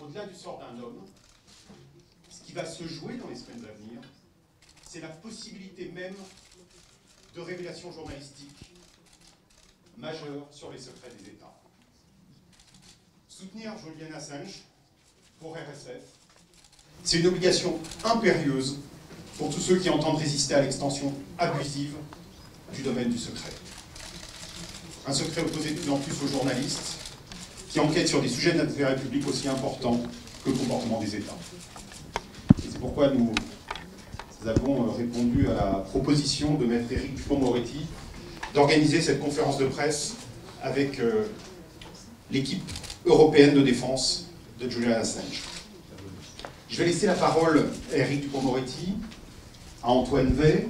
au-delà du sort d'un homme, ce qui va se jouer dans les semaines à venir, c'est la possibilité même de révélations journalistiques majeures sur les secrets des États. Soutenir Julian Assange pour RSF, c'est une obligation impérieuse pour tous ceux qui entendent résister à l'extension abusive du domaine du secret. Un secret opposé de plus en plus aux journalistes qui enquêtent sur des sujets d'intérêt public aussi importants que le comportement des États. C'est pourquoi nous avons répondu à la proposition de maître Éric Dupond-Moretti d'organiser cette conférence de presse avec l'équipe européenne de défense de Julian Assange. Je vais laisser la parole à Éric Dupond-Moretti, à Antoine Wey,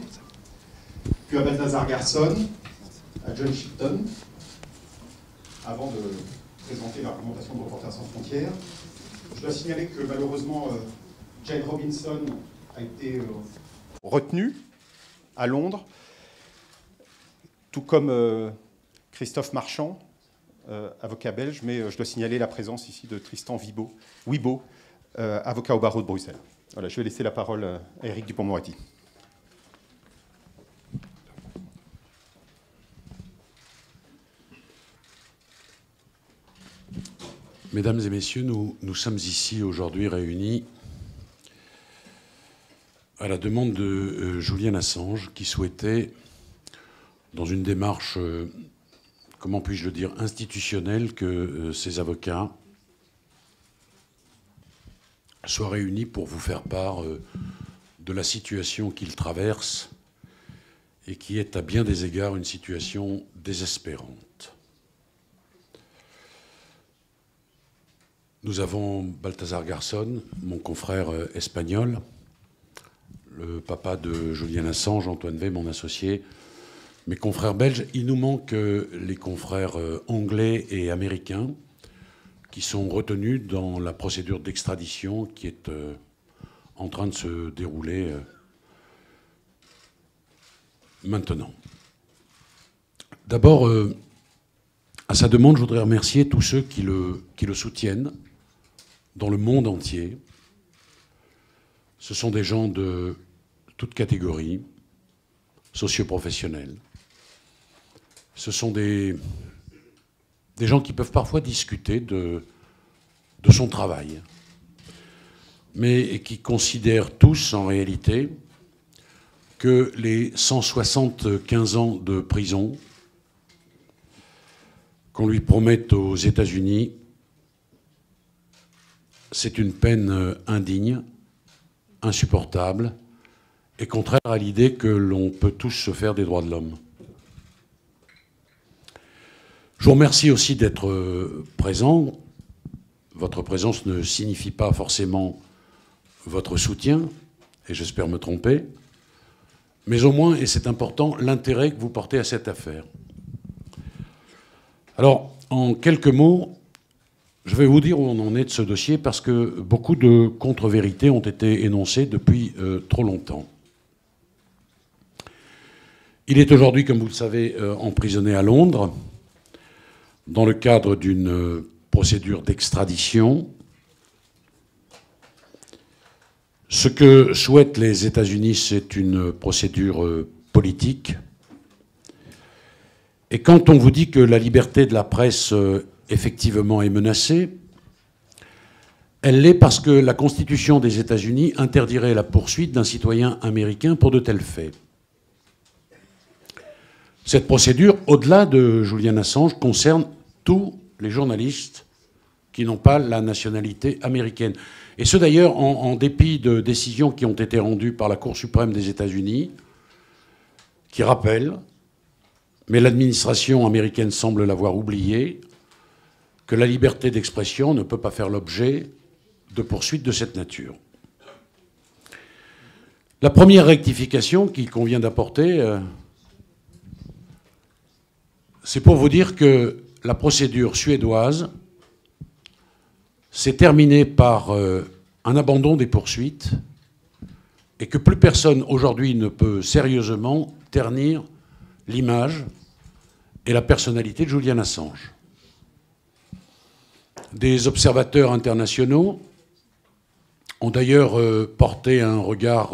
puis à Balthazar Garçon, à John Shipton, avant de présenter l'argumentation de Reporters sans frontières. Je dois signaler que malheureusement, Jane Robinson a été retenue à Londres, tout comme Christophe Marchand, avocat belge, mais je dois signaler la présence ici de Tristan Wibo, avocat au barreau de Bruxelles. Voilà, je vais laisser la parole à Éric Dupond-Moretti. Mesdames et messieurs, nous sommes ici aujourd'hui réunis à la demande de Julian Assange qui souhaitait, dans une démarche, comment puis-je le dire, institutionnelle, que ses avocats soient réunis pour vous faire part de la situation qu'il traverse et qui est à bien des égards une situation désespérante. Nous avons Balthazar Garçon, mon confrère espagnol, le papa de Julian Assange, Antoine Wey, mon associé, mes confrères belges. Il nous manque les confrères anglais et américains qui sont retenus dans la procédure d'extradition qui est en train de se dérouler maintenant. D'abord, à sa demande, je voudrais remercier tous ceux qui le soutiennent dans le monde entier. Ce sont des gens de toutes catégories, socioprofessionnels. Ce sont des gens qui peuvent parfois discuter de son travail, mais qui considèrent tous en réalité que les 175 ans de prison qu'on lui promette aux États-Unis, c'est une peine indigne, insupportable et contraire à l'idée que l'on peut tous se faire des droits de l'homme. Je vous remercie aussi d'être présent. Votre présence ne signifie pas forcément votre soutien, et j'espère me tromper, mais au moins, et c'est important, l'intérêt que vous portez à cette affaire. Alors, en quelques mots, je vais vous dire où on en est de ce dossier parce que beaucoup de contre-vérités ont été énoncées depuis trop longtemps. Il est aujourd'hui, comme vous le savez, emprisonné à Londres dans le cadre d'une procédure d'extradition. Ce que souhaitent les États-Unis, c'est une procédure politique. Et quand on vous dit que la liberté de la presse, effectivement, est menacée, elle l'est parce que la Constitution des États-Unis interdirait la poursuite d'un citoyen américain pour de tels faits. Cette procédure, au-delà de Julian Assange, concerne tous les journalistes qui n'ont pas la nationalité américaine. Et ce, d'ailleurs, en dépit de décisions qui ont été rendues par la Cour suprême des États-Unis, qui rappellent, mais l'administration américaine semble l'avoir oublié, que la liberté d'expression ne peut pas faire l'objet de poursuites de cette nature. La première rectification qu'il convient d'apporter, c'est pour vous dire que la procédure suédoise s'est terminée par un abandon des poursuites et que plus personne aujourd'hui ne peut sérieusement ternir l'image et la personnalité de Julian Assange. Des observateurs internationaux ont d'ailleurs porté un regard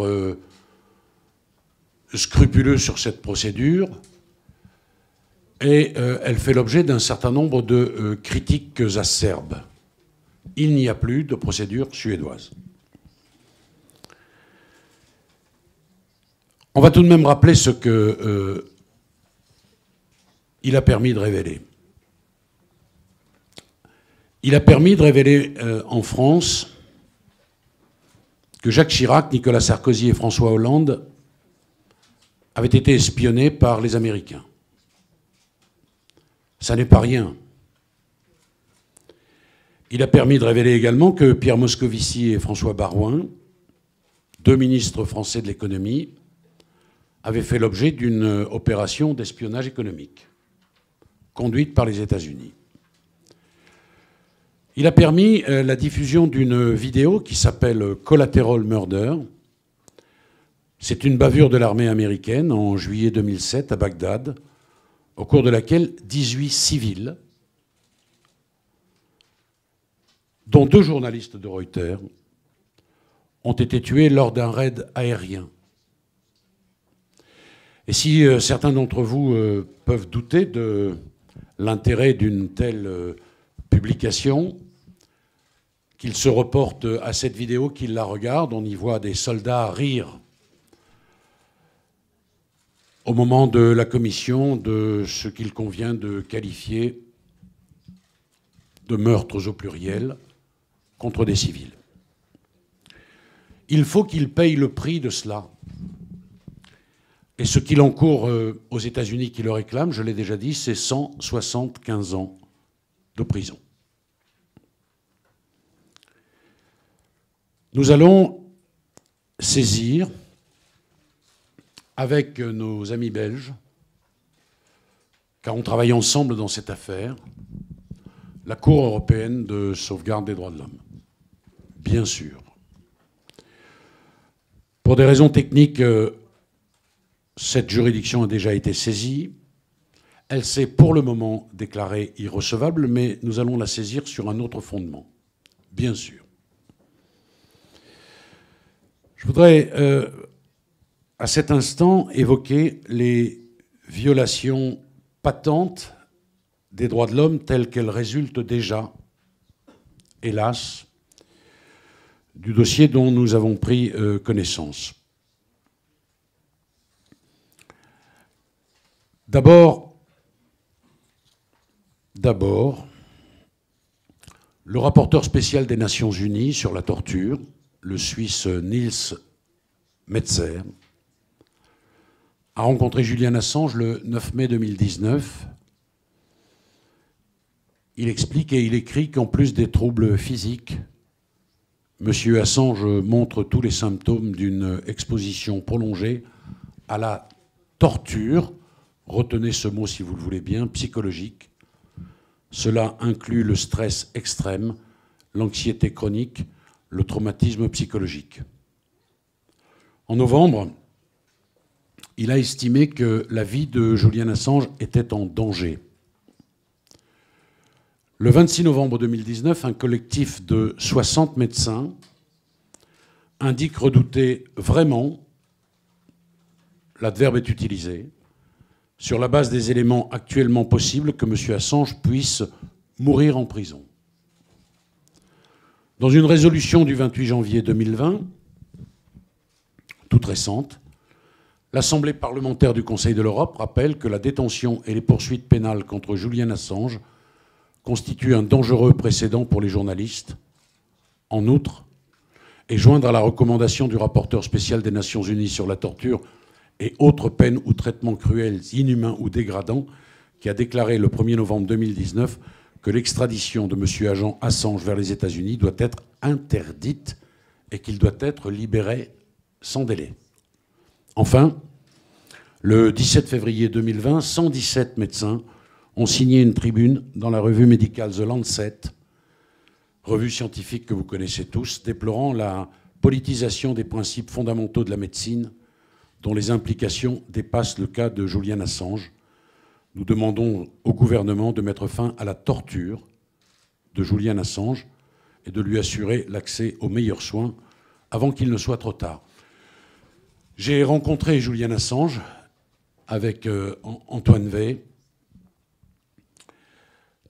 scrupuleux sur cette procédure et elle fait l'objet d'un certain nombre de critiques acerbes. Il n'y a plus de procédure suédoise. On va tout de même rappeler ce que il a permis de révéler. Il a permis de révéler en France que Jacques Chirac, Nicolas Sarkozy et François Hollande avaient été espionnés par les Américains. Ça n'est pas rien. Il a permis de révéler également que Pierre Moscovici et François Baroin, deux ministres français de l'économie, avaient fait l'objet d'une opération d'espionnage économique conduite par les États-Unis. Il a permis la diffusion d'une vidéo qui s'appelle Collateral Murder. C'est une bavure de l'armée américaine en juillet 2007 à Bagdad, au cours de laquelle 18 civils, dont 2 journalistes de Reuters, ont été tués lors d'un raid aérien. Et si certains d'entre vous peuvent douter de l'intérêt d'une telle publication, qu'ils se reportent à cette vidéo, qu'ils la regardent, on y voit des soldats rire au moment de la commission de ce qu'il convient de qualifier de meurtres au pluriel contre des civils. Il faut qu'il paye le prix de cela. Et ce qu'il encourt aux États-Unis qui le réclament, je l'ai déjà dit, c'est 175 ans de prison. Nous allons saisir, avec nos amis belges, car on travaille ensemble dans cette affaire, la Cour européenne de sauvegarde des droits de l'homme. Bien sûr. Pour des raisons techniques, cette juridiction a déjà été saisie. Elle s'est pour le moment déclarée irrecevable, mais nous allons la saisir sur un autre fondement, bien sûr. Je voudrais, à cet instant, évoquer les violations patentes des droits de l'homme telles qu'elles résultent déjà, hélas, du dossier dont nous avons pris connaissance. D'abord, le rapporteur spécial des Nations Unies sur la torture, le Suisse Nils Metzer, a rencontré Julian Assange le 9 mai 2019. Il explique et il écrit qu'en plus des troubles physiques, M. Assange montre tous les symptômes d'une exposition prolongée à la torture, retenez ce mot si vous le voulez bien, psychologique. Cela inclut le stress extrême, l'anxiété chronique, le traumatisme psychologique. En novembre, il a estimé que la vie de Julian Assange était en danger. Le 26 novembre 2019, un collectif de 60 médecins indique redouter vraiment, l'adverbe est utilisé, sur la base des éléments actuellement possibles, que M. Assange puisse mourir en prison. Dans une résolution du 28 janvier 2020, toute récente, l'Assemblée parlementaire du Conseil de l'Europe rappelle que la détention et les poursuites pénales contre Julian Assange constituent un dangereux précédent pour les journalistes. En outre, et joindre à la recommandation du rapporteur spécial des Nations Unies sur la torture et autres peines ou traitements cruels, inhumains ou dégradants, qui a déclaré le 1er novembre 2019 que l'extradition de M. Assange vers les États-Unis doit être interdite et qu'il doit être libéré sans délai. Enfin, le 17 février 2020, 117 médecins ont signé une tribune dans la revue médicale The Lancet, revue scientifique que vous connaissez tous, déplorant la politisation des principes fondamentaux de la médecine, dont les implications dépassent le cas de Julian Assange. Nous demandons au gouvernement de mettre fin à la torture de Julian Assange et de lui assurer l'accès aux meilleurs soins avant qu'il ne soit trop tard. J'ai rencontré Julian Assange avec Antoine Wey.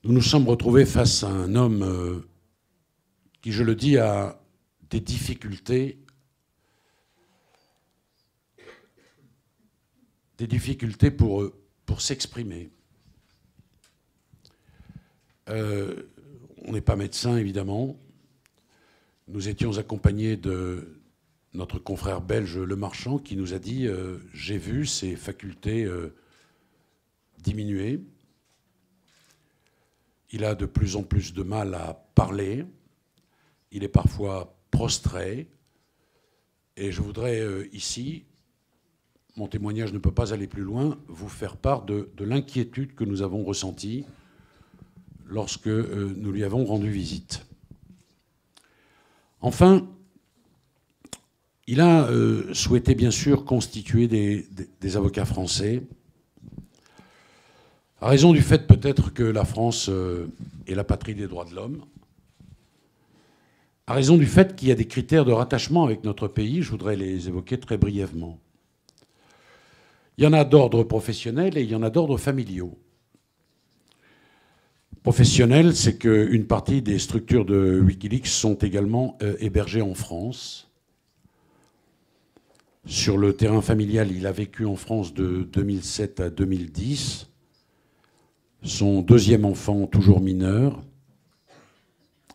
Nous nous sommes retrouvés face à un homme qui, je le dis, a des difficultés pour s'exprimer. On n'est pas médecin, évidemment. Nous étions accompagnés de notre confrère belge Le Marchand qui nous a dit « J'ai vu ses facultés diminuer. Il a de plus en plus de mal à parler. Il est parfois prostré. Et je voudrais ici, mon témoignage ne peut pas aller plus loin, vous faire part de l'inquiétude que nous avons ressentie lorsque nous lui avons rendu visite. Enfin, il a souhaité bien sûr constituer des avocats français, à raison du fait peut-être que la France est la patrie des droits de l'homme, à raison du fait qu'il y a des critères de rattachement avec notre pays, je voudrais les évoquer très brièvement. Il y en a d'ordre professionnel et il y en a d'ordre familiaux. Professionnel, c'est qu'une partie des structures de Wikileaks sont également hébergées en France. Sur le terrain familial, il a vécu en France de 2007 à 2010. Son deuxième enfant, toujours mineur,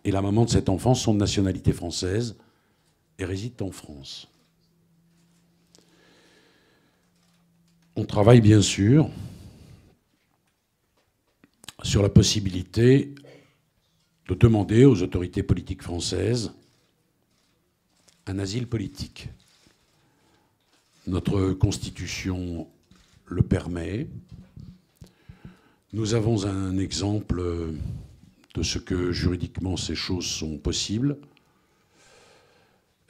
et la maman de cet enfant sont de nationalité française et résident en France. On travaille bien sûr sur la possibilité de demander aux autorités politiques françaises un asile politique. Notre Constitution le permet. Nous avons un exemple de ce que juridiquement ces choses sont possibles.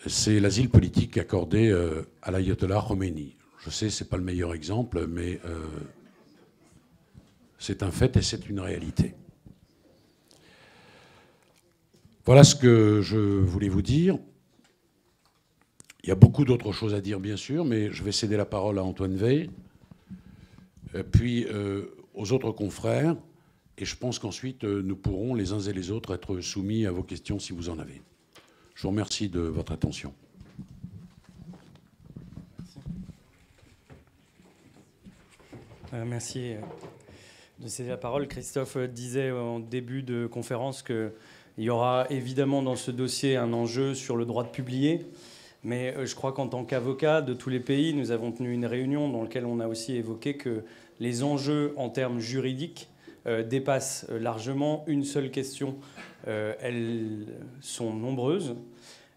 C'est l'asile politique accordé à l'ayatollah Khomeini. Je sais, ce n'est pas le meilleur exemple, mais c'est un fait et c'est une réalité. Voilà ce que je voulais vous dire. Il y a beaucoup d'autres choses à dire, bien sûr, mais je vais céder la parole à Antoine Wey, puis aux autres confrères, et je pense qu'ensuite, nous pourrons, les uns et les autres, être soumis à vos questions si vous en avez. Je vous remercie de votre attention. Merci de céder la parole. Christophe disait en début de conférence qu'il y aura évidemment dans ce dossier un enjeu sur le droit de publier. Mais je crois qu'en tant qu'avocat de tous les pays, nous avons tenu une réunion dans laquelle on a aussi évoqué que les enjeux en termes juridiques dépassent largement une seule question. Elles sont nombreuses.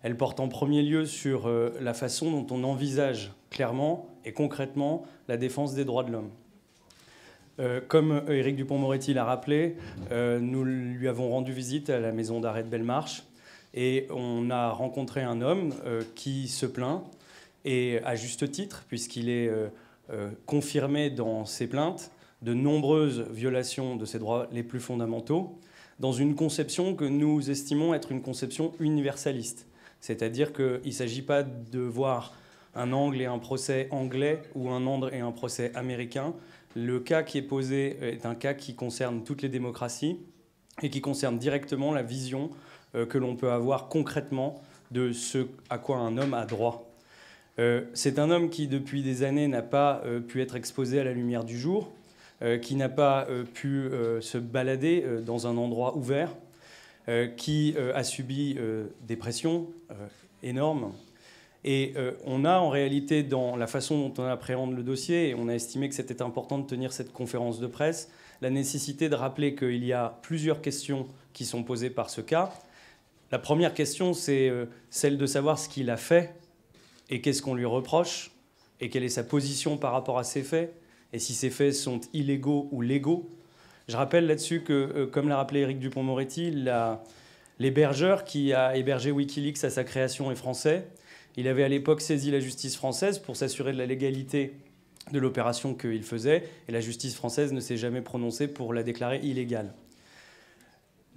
Elles portent en premier lieu sur la façon dont on envisage clairement et concrètement la défense des droits de l'homme. Comme Éric Dupond-Moretti l'a rappelé, nous lui avons rendu visite à la maison d'arrêt de Bellemarche et on a rencontré un homme qui se plaint, et à juste titre, puisqu'il est confirmé dans ses plaintes de nombreuses violations de ses droits les plus fondamentaux, dans une conception que nous estimons être une conception universaliste. C'est-à-dire qu'il ne s'agit pas de voir un angle et un procès anglais ou un angle et un procès américain. Le cas qui est posé est un cas qui concerne toutes les démocraties et qui concerne directement la vision que l'on peut avoir concrètement de ce à quoi un homme a droit. C'est un homme qui, depuis des années, n'a pas pu être exposé à la lumière du jour, qui n'a pas pu se balader dans un endroit ouvert, qui a subi des pressions énormes. Et on a en réalité, dans la façon dont on appréhende le dossier, et on a estimé que c'était important de tenir cette conférence de presse, la nécessité de rappeler qu'il y a plusieurs questions qui sont posées par ce cas. La première question, c'est celle de savoir ce qu'il a fait et qu'est-ce qu'on lui reproche et quelle est sa position par rapport à ces faits et si ces faits sont illégaux ou légaux. Je rappelle là-dessus que, comme l'a rappelé Éric Dupond-Moretti, l'hébergeur qui a hébergé Wikileaks à sa création est français. Il avait à l'époque saisi la justice française pour s'assurer de la légalité de l'opération qu'il faisait, et la justice française ne s'est jamais prononcée pour la déclarer illégale.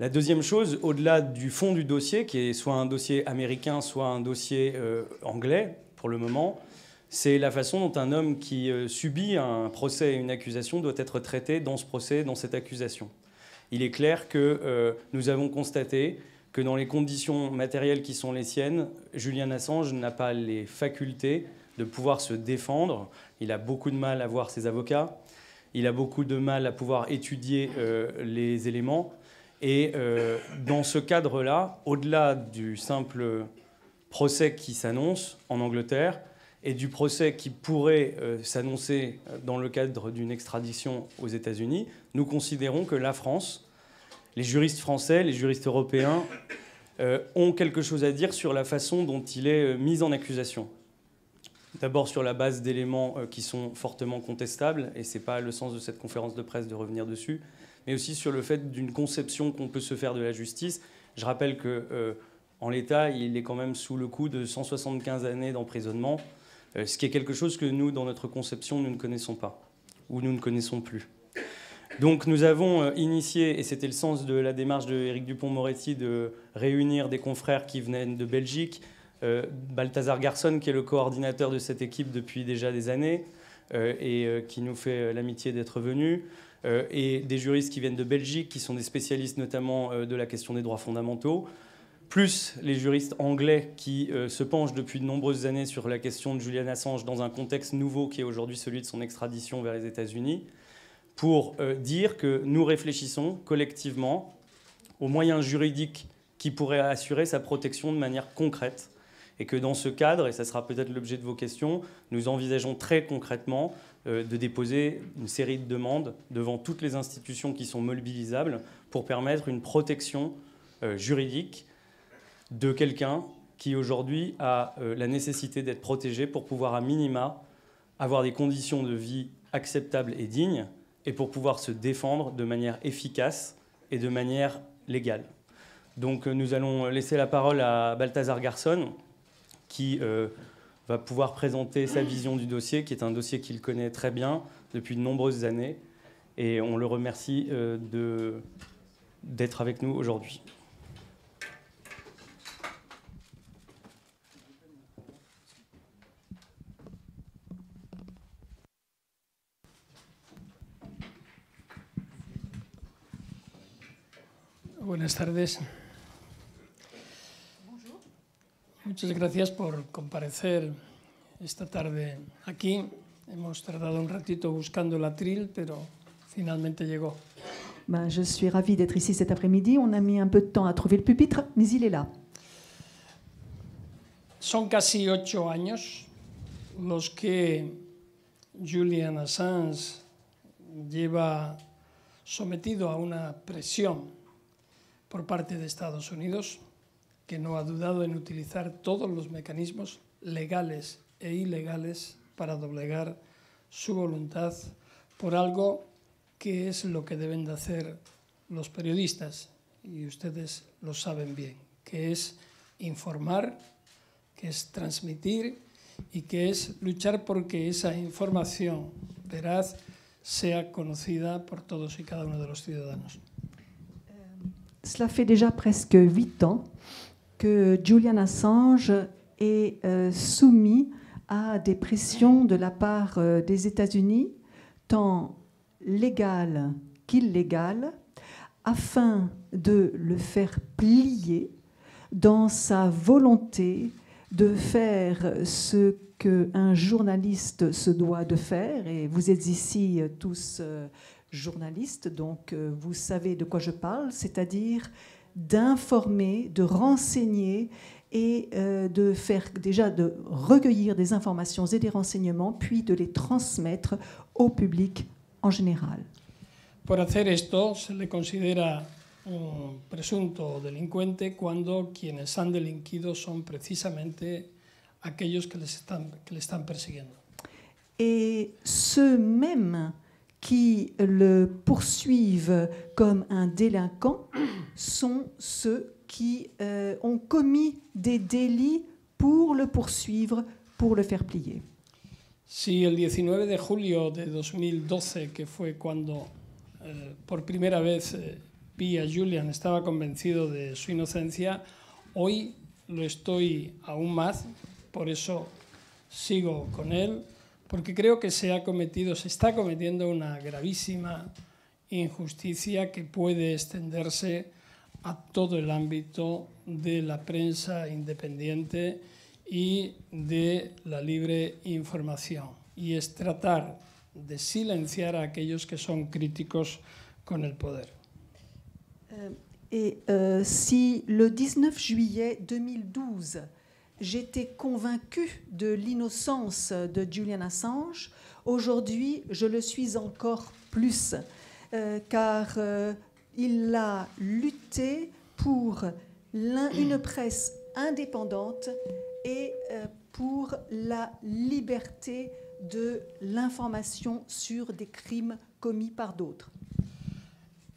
La deuxième chose, au-delà du fond du dossier, qui est soit un dossier américain, soit un dossier anglais, pour le moment, c'est la façon dont un homme qui subit un procès et une accusation doit être traité dans ce procès, dans cette accusation. Il est clair que nous avons constaté que dans les conditions matérielles qui sont les siennes, Julian Assange n'a pas les facultés de pouvoir se défendre. Il a beaucoup de mal à voir ses avocats, il a beaucoup de mal à pouvoir étudier les éléments. Et dans ce cadre-là, au-delà du simple procès qui s'annonce en Angleterre et du procès qui pourrait s'annoncer dans le cadre d'une extradition aux États-Unis, nous considérons que la France, les juristes français, les juristes européens ont quelque chose à dire sur la façon dont il est mis en accusation. D'abord sur la base d'éléments qui sont fortement contestables, et ce n'est pas le sens de cette conférence de presse de revenir dessus, mais aussi sur le fait d'une conception qu'on peut se faire de la justice. Je rappelle qu'en l'état, il est quand même sous le coup de 175 années d'emprisonnement, ce qui est quelque chose que nous, dans notre conception, nous ne connaissons pas, ou nous ne connaissons plus. Donc nous avons initié, et c'était le sens de la démarche de Éric Dupond-Moretti, de réunir des confrères qui venaient de Belgique, Balthazar Garçon, qui est le coordinateur de cette équipe depuis déjà des années, et qui nous fait l'amitié d'être venu, et des juristes qui viennent de Belgique, qui sont des spécialistes notamment de la question des droits fondamentaux, plus les juristes anglais qui se penchent depuis de nombreuses années sur la question de Julian Assange dans un contexte nouveau qui est aujourd'hui celui de son extradition vers les États-Unis, pour dire que nous réfléchissons collectivement aux moyens juridiques qui pourraient assurer sa protection de manière concrète. Et que dans ce cadre, et ça sera peut-être l'objet de vos questions, nous envisageons très concrètement de déposer une série de demandes devant toutes les institutions qui sont mobilisables pour permettre une protection juridique de quelqu'un qui aujourd'hui a la nécessité d'être protégé pour pouvoir à minima avoir des conditions de vie acceptables et dignes et pour pouvoir se défendre de manière efficace et de manière légale. Donc nous allons laisser la parole à Balthazar Garçon qui va pouvoir présenter sa vision du dossier, qui est un dossier qu'il connaît très bien depuis de nombreuses années. Et on le remercie d'être avec nous aujourd'hui. Buenas tardes. Muchas gracias por comparecer esta tarde aquí. Hemos tardado un ratito buscando el atril, pero finalmente llegó. Je suis ravie d'être ici cet après-midi. On a mis un peu de temps à trouver le pupitre, mais il est là. Son casi 8 años los que Julian Assange lleva sometido a una presión por parte de Estados Unidos, que no ha dudado en utilizar todos los mecanismos legales e ilegales para doblegar su voluntad por algo que es lo que deben de hacer los periodistas, y ustedes lo saben bien, que es informar, que es transmitir y que es luchar porque esa información veraz sea conocida por todos y cada uno de los ciudadanos. Cela fait déjà presque 8 ans que Julian Assange est soumis à des pressions de la part des États-Unis, tant légales qu'illégales, afin de le faire plier dans sa volonté de faire ce qu'un journaliste se doit de faire. Et vous êtes ici tous journalistes, donc vous savez de quoi je parle, c'est-à-dire d'informer, de renseigner et de faire déjà de recueillir des informations et des renseignements, puis de les transmettre au public en général. Por hacer esto se le considera un presunto delincuente cuando quienes han delinquido son precisamente aquellos que le están persiguiendo. Et ceux mêmes qui le poursuivent comme un délinquant sont ceux qui ont commis des délits pour le poursuivre, pour le faire plier. Si el 19 de julio de 2012, que fue cuando por primera vez vi a Julian estaba convencido de su inocencia, hoy lo estoy aún más, por eso sigo con él, porque creo que se está cometiendo una gravísima injusticia que puede extenderse a todo el ámbito de la prensa independiente y de la libre información. Y es tratar de silenciar a aquellos que son críticos con el poder. Si le 19 juillet 2012, j'étais convaincue de l'innocence de Julian Assange, aujourd'hui, je le suis encore plus, car il a lutté pour une presse indépendante et pour la liberté de l'information sur des crimes commis par d'autres.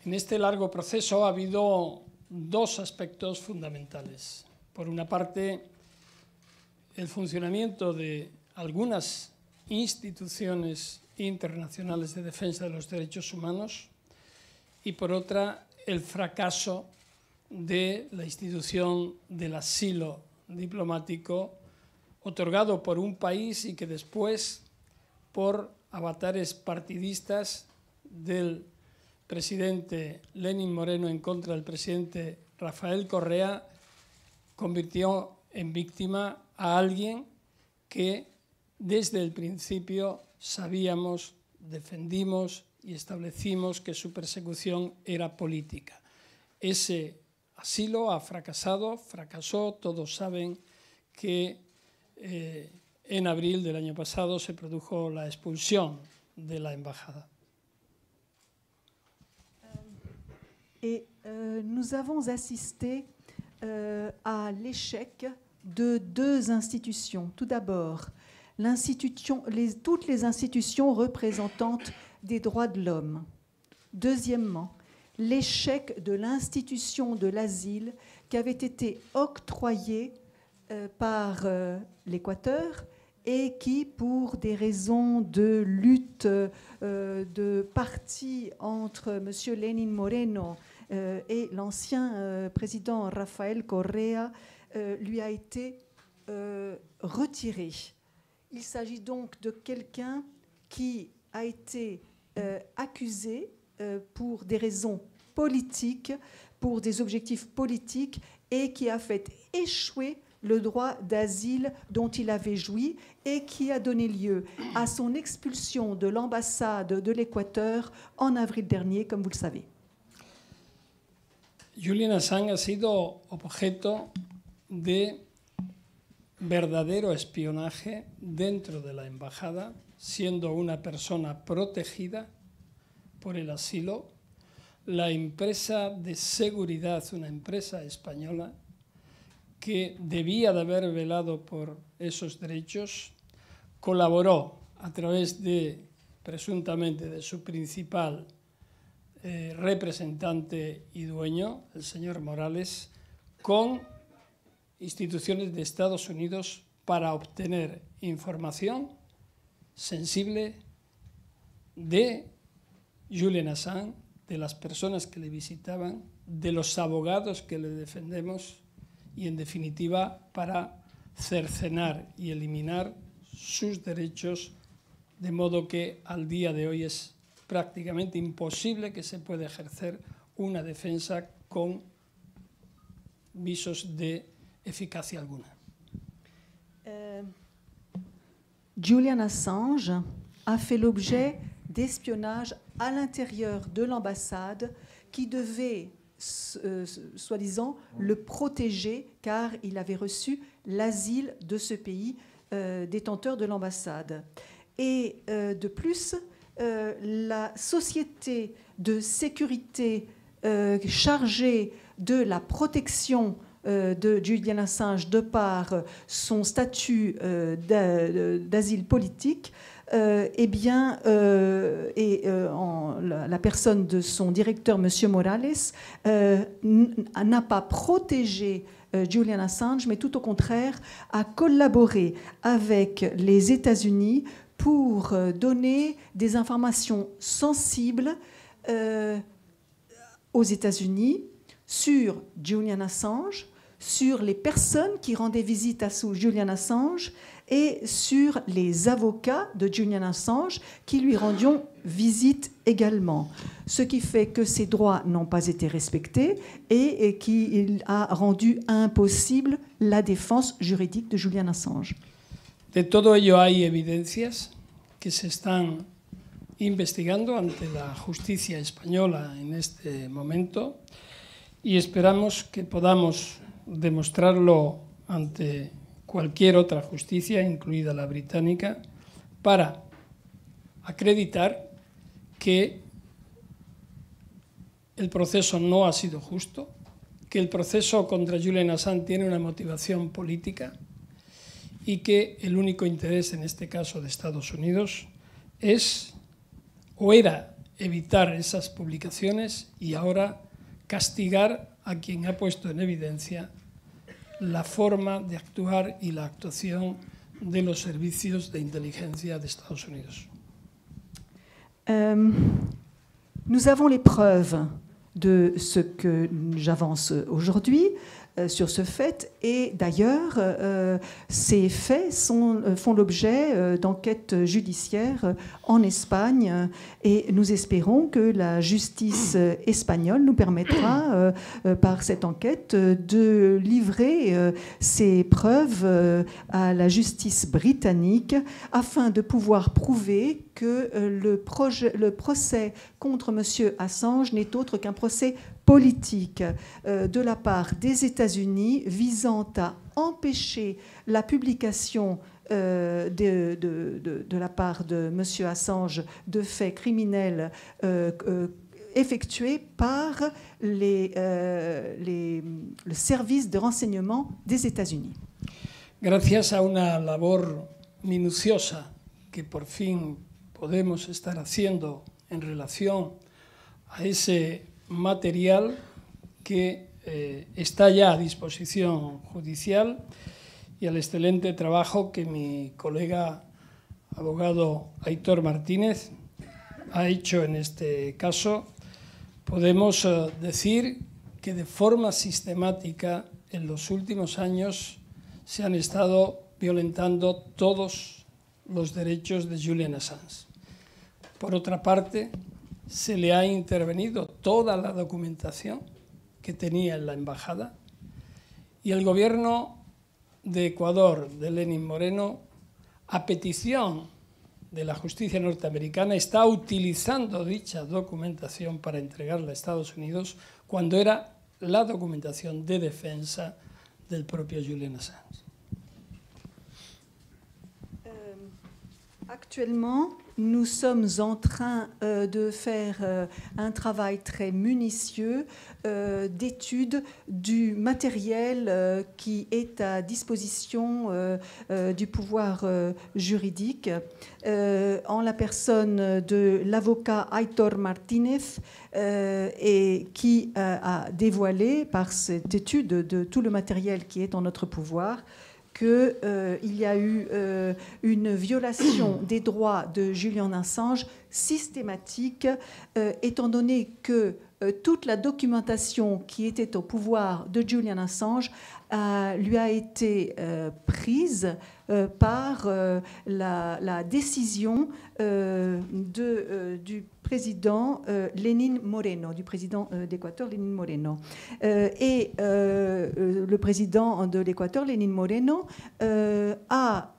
En este largo proceso ha habido dos aspectos fundamentales. Por una parte, el funcionamiento de algunas instituciones internacionales de defensa de los derechos humanos y por otra, el fracaso de la institución del asilo diplomático otorgado por un país y que después, por avatares partidistas del presidente Lenín Moreno en contra del presidente Rafael Correa, convirtió en víctima a alguien que desde el principio sabíamos, defendimos y establecimos que su persecución era política. Ese asilo ha fracasó, todos saben que en abril del año pasado se produjo la expulsión de la embajada. Et nous avons assisté à l'échec de deux institutions. Tout d'abord, toutes les institutions représentantes des droits de l'homme. Deuxièmement, l'échec de l'institution de l'asile qui avait été octroyée par l'Équateur et qui, pour des raisons de lutte de parti entre M. Lenín Moreno et l'ancien président Rafael Correa, lui a été retiré. Il s'agit donc de quelqu'un qui a été accusé pour des raisons politiques, pour des objectifs politiques, et qui a fait échouer le droit d'asile dont il avait joui et qui a donné lieu à son expulsion de l'ambassade de l'Équateur en avril dernier, comme vous le savez. Julian Assange ha sido objeto de verdadero espionaje dentro de la embajada, siendo una persona protegida por el asilo. La empresa de seguridad, una empresa española que debía de haber velado por esos derechos, colaboró a través de, presuntamente, de su principal representante y dueño, el señor Morales, con instituciones de Estados Unidos para obtener información sensible de Julian Assange, de las personas que le visitaban, de los abogados que le defendemos y, en definitiva, para cercenar y eliminar sus derechos, de modo que al día de hoy es prácticamente imposible que se pueda ejercer una defensa con visos de eficacia alguna. Julian Assange a fait l'objet d'espionnage à l'intérieur de l'ambassade qui devait, soi-disant, le protéger car il avait reçu l'asile de ce pays détenteur de l'ambassade. Et de plus, la société de sécurité chargée de la protection de Julian Assange de par son statut d'asile politique, eh bien, la personne de son directeur, M. Morales, n'a pas protégé Julian Assange, mais tout au contraire a collaboré avec les États-Unis pour donner des informations sensibles aux États-Unis sur Julian Assange, sur les personnes qui rendaient visite à Julian Assange et sur les avocats de Julian Assange qui lui rendions visite également. Ce qui fait que ses droits n'ont pas été respectés et qui a rendu impossible la défense juridique de Julian Assange. De todo ello hay evidencias que se están investigando ante la justicia española en este momento y esperamos que podamos demostrarlo ante cualquier otra justicia, incluida la británica, para acreditar que el proceso no ha sido justo, que el proceso contra Julian Assange tiene una motivación política y que el único interés en este caso de Estados Unidos es o era evitar esas publicaciones y ahora castigar a quien ha puesto en evidencia la forma de actuar y la actuación de los servicios de inteligencia de Estados Unidos. Nous avons les preuves de ce que j'avance aujourd'hui sur ce fait et d'ailleurs ces faits font l'objet d'enquêtes judiciaires en Espagne et nous espérons que la justice espagnole nous permettra par cette enquête de livrer ces preuves à la justice britannique afin de pouvoir prouver que le procès contre M. Assange n'est autre qu'un procès politique de la part des États-Unis visant à empêcher la publication de la part de M. Assange de faits criminels effectués par le service de renseignement des États-Unis. Gracias a una labor minuciosa que por fin podemos estar haciendo en relación a ese material que está ya a disposición judicial y al excelente trabajo que mi colega abogado Aitor Martínez ha hecho en este caso, podemos decir que de forma sistemática en los últimos años se han estado violentando todos los derechos de Julian Assange. Por otra parte, se le ha intervenido toda la documentación que tenía en la embajada y el gobierno de Ecuador, de Lenín Moreno, a petición de la justicia norteamericana, está utilizando dicha documentación para entregarla a Estados Unidos cuando era la documentación de defensa del propio Julian Assange. Actuellement, nous sommes en train de faire un travail très minutieux d'étude du matériel qui est à disposition du pouvoir juridique en la personne de l'avocat Aitor Martínez et qui a dévoilé par cette étude de tout le matériel qui est en notre pouvoir qu'il y a eu une violation des droits de Julian Assange systématique, étant donné que toute la documentation qui était au pouvoir de Julian Assange lui a été prise par la décision du président Lenín Moreno, du président d'Équateur Lenín Moreno. Et le président de l'Équateur, Lenín Moreno, a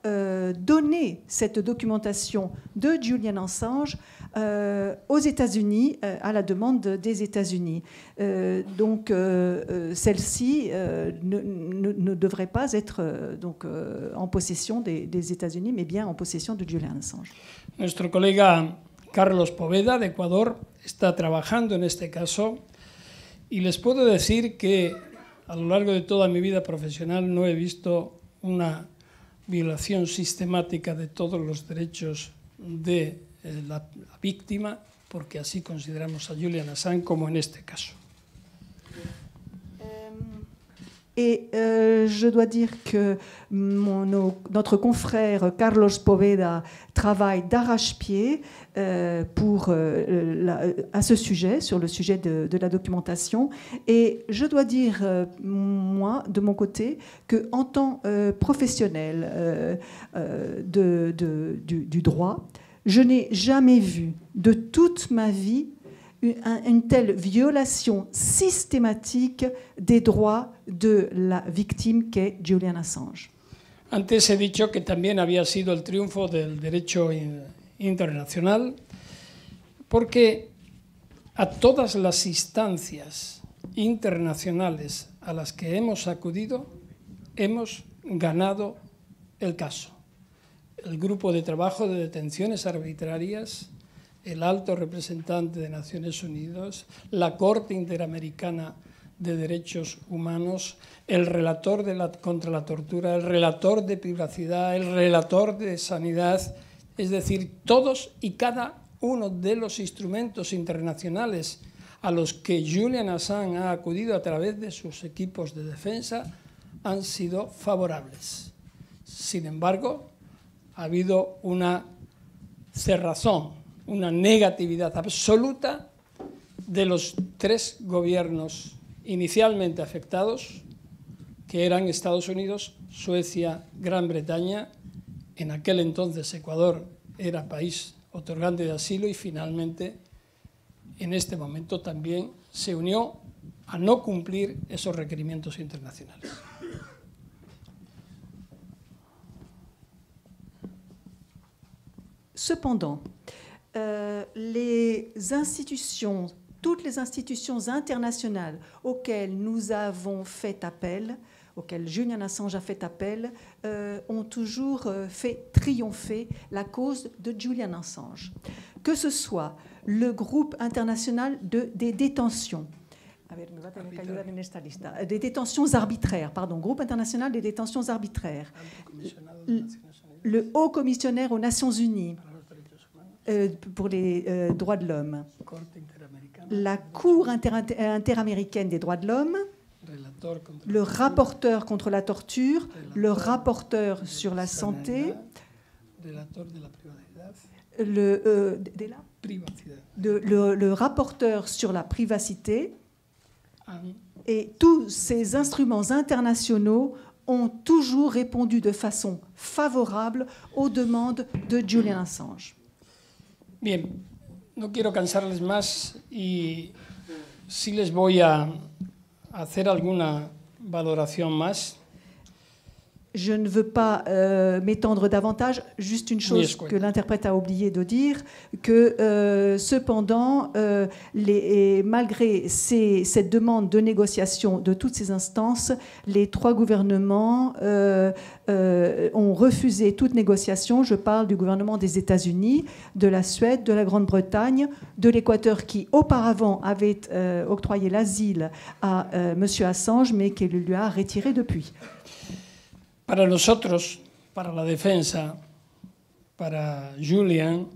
donné cette documentation de Julian Assange aux États-Unis, à la demande des États-Unis. Donc, celle-ci ne devrait pas être en possession des États-Unis, mais bien en possession de Julian Assange. Nuestro colega Carlos Poveda, de Ecuador, está trabajando en este caso y les puedo decir que a lo largo de toda mi vida profesional no he visto una violación sistemática de todos los derechos de la víctima, porque así consideramos a Julian Assange como en este caso. Et je dois dire que notre confrère Carlos Poveda travaille d'arrache-pied à ce sujet, sur le sujet de la documentation. Et je dois dire, moi, de mon côté, qu'en tant professionnel du droit, je n'ai jamais vu de toute ma vie une telle violation systématique des droits de la victime qu'est Julian Assange. Antes he dicho que también había sido el triunfo del derecho internacional, porque a todas las instancias internacionales a las que hemos acudido, hemos ganado el caso. El grupo de trabajo de detenciones arbitrarias, el alto representante de Naciones Unidas, la Corte Interamericana de Derechos Humanos, el relator contra la tortura, el relator de privacidad, el relator de sanidad, es decir, todos y cada uno de los instrumentos internacionales a los que Julian Assange ha acudido a través de sus equipos de defensa han sido favorables. Sin embargo, ha habido una cerrazón, una negatividad absoluta de los 3 gobiernos inicialmente afectados, que eran Estados Unidos, Suecia, Gran Bretaña. En aquel entonces Ecuador era país otorgante de asilo y finalmente en este momento también se unió a no cumplir esos requerimientos internacionales. Cependant, toutes les institutions internationales auxquelles nous avons fait appel, auxquelles Julian Assange a fait appel, ont toujours fait triompher la cause de Julian Assange. Que ce soit le groupe international des détentions, des détentions arbitraires, groupe international des détentions arbitraires, le haut commissionnaire aux Nations Unies pour les droits de l'homme, la Cour interaméricaine des droits de l'homme, le rapporteur contre la torture, le rapporteur sur la santé, le rapporteur sur la privacité, et tous ces instruments internationaux ont toujours répondu de façon favorable aux demandes de Julian Assange. Bien, no quiero cansarles más y sí les voy a hacer alguna valoración más. Je ne veux pas m'étendre davantage, juste une chose que l'interprète a oublié de dire, que cependant, malgré cette demande de négociation de toutes ces instances, les 3 gouvernements ont refusé toute négociation. Je parle du gouvernement des États-Unis, de la Suède, de la Grande-Bretagne, de l'Équateur qui auparavant avait octroyé l'asile à M. Assange, mais qui lui a retiré depuis. Para nosotros, para la defensa, para Julian,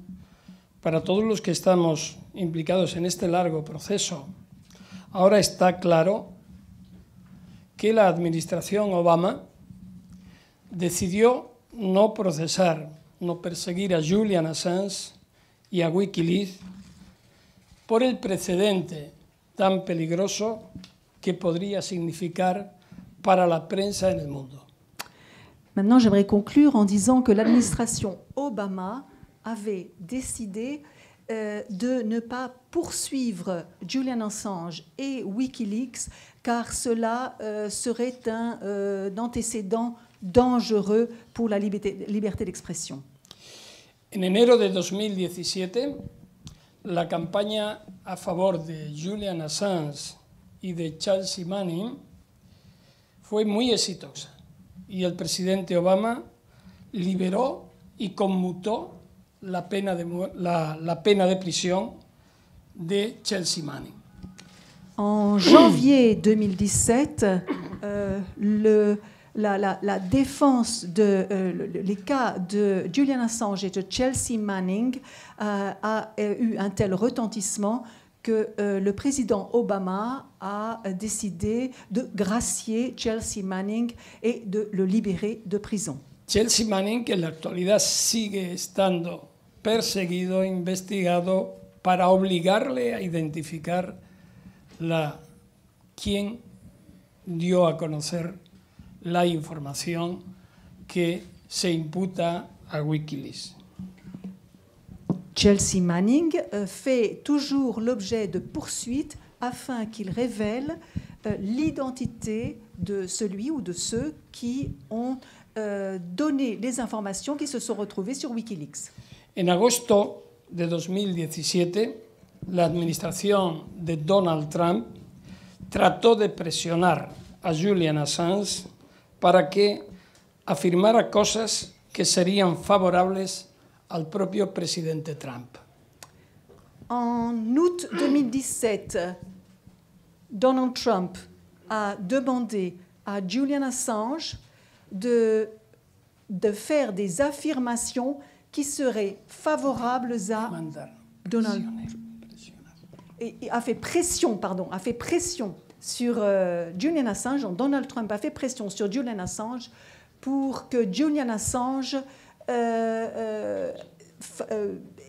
para todos los que estamos implicados en este largo proceso, ahora está claro que la administración Obama decidió no procesar, no perseguir a Julian Assange y a Wikileaks por el precedente tan peligroso que podría significar para la prensa en el mundo. Maintenant, j'aimerais conclure en disant que l'administration Obama avait décidé de ne pas poursuivre Julian Assange et Wikileaks, car cela serait un antécédent dangereux pour la liberté d'expression. En enero de 2017, la campaña a favor de Julian Assange y de Chelsea Manning fue muy exitosa. Y el presidente Obama liberó y conmutó la pena de prisión de Chelsea Manning. En janvier 2017, la défense les cas de Julian Assange et de Chelsea Manning a eu un tel retentissement que le président Obama a décidé de gracier Chelsea Manning et de le libérer de prison. Chelsea Manning, que en la actualidad sigue estando perseguido, investigado, para obligarle a identificar quién dio a conocer la información que se imputa a Wikileaks. Chelsea Manning fait toujours l'objet de poursuites afin qu'il révèle l'identité de celui ou de ceux qui ont donné les informations qui se sont retrouvées sur Wikileaks. En agosto de 2017, la administración de Donald Trump trató de presionar a Julian Assange para que afirmara cosas que serían favorables al propio presidente Trump. En août 2017, Donald Trump a demandé à Julian Assange de faire des affirmations qui seraient favorables à Donald Trump. Et a fait pression sur Julian Assange. Donald Trump a fait pression sur Julian Assange pour que Julian Assange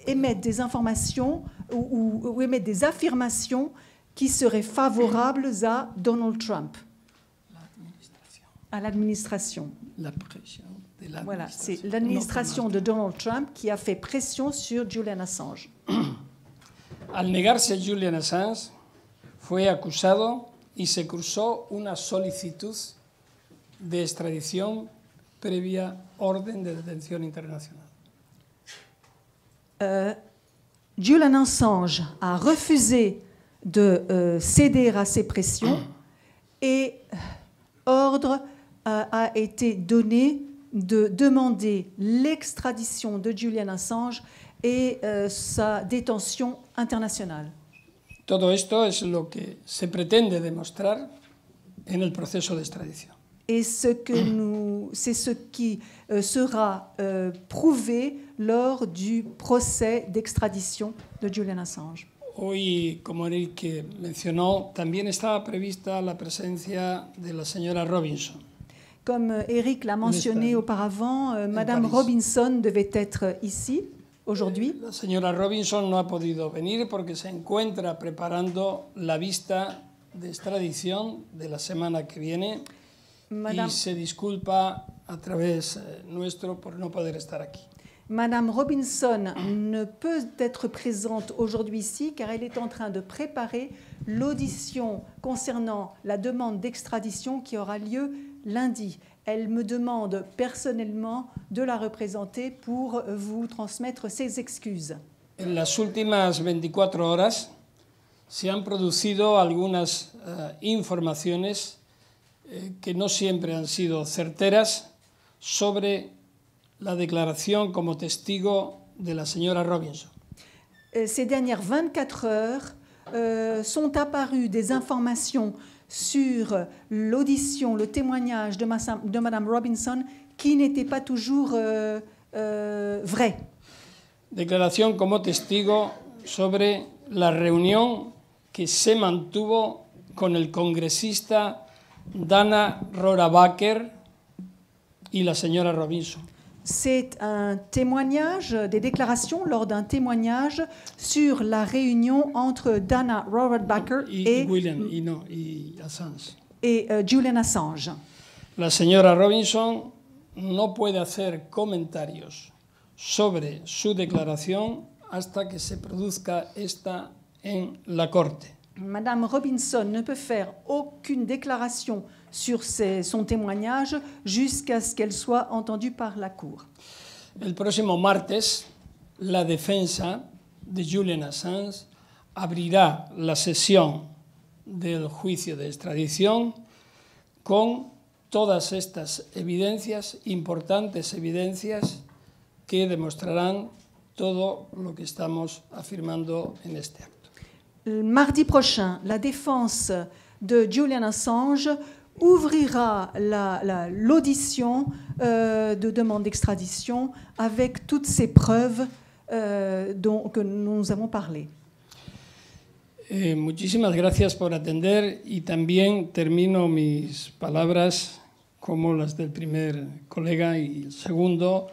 émettent des informations ou émettent des affirmations qui seraient favorables à Donald Trump, à l'administration. La pression de l'administration. Voilà, c'est l'administration de Donald Trump qui a fait pression sur Julian Assange. Al negarse Julian Assange, fue acusado y se cursó una solicitud de extradición previa orden de detención internacional. Julian Assange a refusé de céder à ces pressions et ordre a été donné de demander l'extradition de Julian Assange et sa détention internationale. Todo esto es lo que se pretende demostrar en el proceso de extradición. Et c'est ce qui sera prouvé lors du procès d'extradition de Julian Assange. Hoy, como Enrique mencionó, también estaba prevista la presencia de la señora Robinson. Comme Eric l'a mentionné auparavant, Madame Robinson devait être ici aujourd'hui. La señora Robinson no ha podido venir porque se encuentra preparando la vista de extradición de la semana que viene y se disculpa a través nuestro por no poder estar aquí. Madame Robinson ne peut être présente aujourd'hui ici car elle est en train de préparer l'audition concernant la demande d'extradition qui aura lieu lundi. Elle me demande personnellement de la représenter pour vous transmettre ses excuses. En las últimas 24 horas se han producido algunas informaciones que no siempre han sido certeras sobre la declaración como testigo de la señora Robinson. Ces dernières 24 heures sont apparues des informations sur l'audition, le témoignage de Madame Robinson qui n'étaient pas toujours vraies. Declaración como testigo sobre la reunión que se mantuvo con el congresista Dana Rohrabacher y la señora Robinson. C'est un témoignage, des déclarations lors d'un témoignage sur la réunion entre Dana Rohrabacher et Julian Assange. La señora Robinson no puede hacer comentarios sobre su declaración hasta que se produzca esta en la corte. Madame Robinson ne peut faire aucune déclaration sur son témoignage jusqu'à ce qu'elle soit entendue par la Cour. El próximo martes, la defensa de Julian Assange abrirá la sesión del juicio de extradición con todas estas evidencias, importantes evidencias, que demostrarán todo lo que estamos afirmando en este acto. Mardi prochain, la défense de Julian Assange ouvrira l'audition de demande d'extradition avec toutes ces preuves que nous avons parlé. Muchísimas gracias por atender y también termino mis palabras como las del primer colega y el segundo.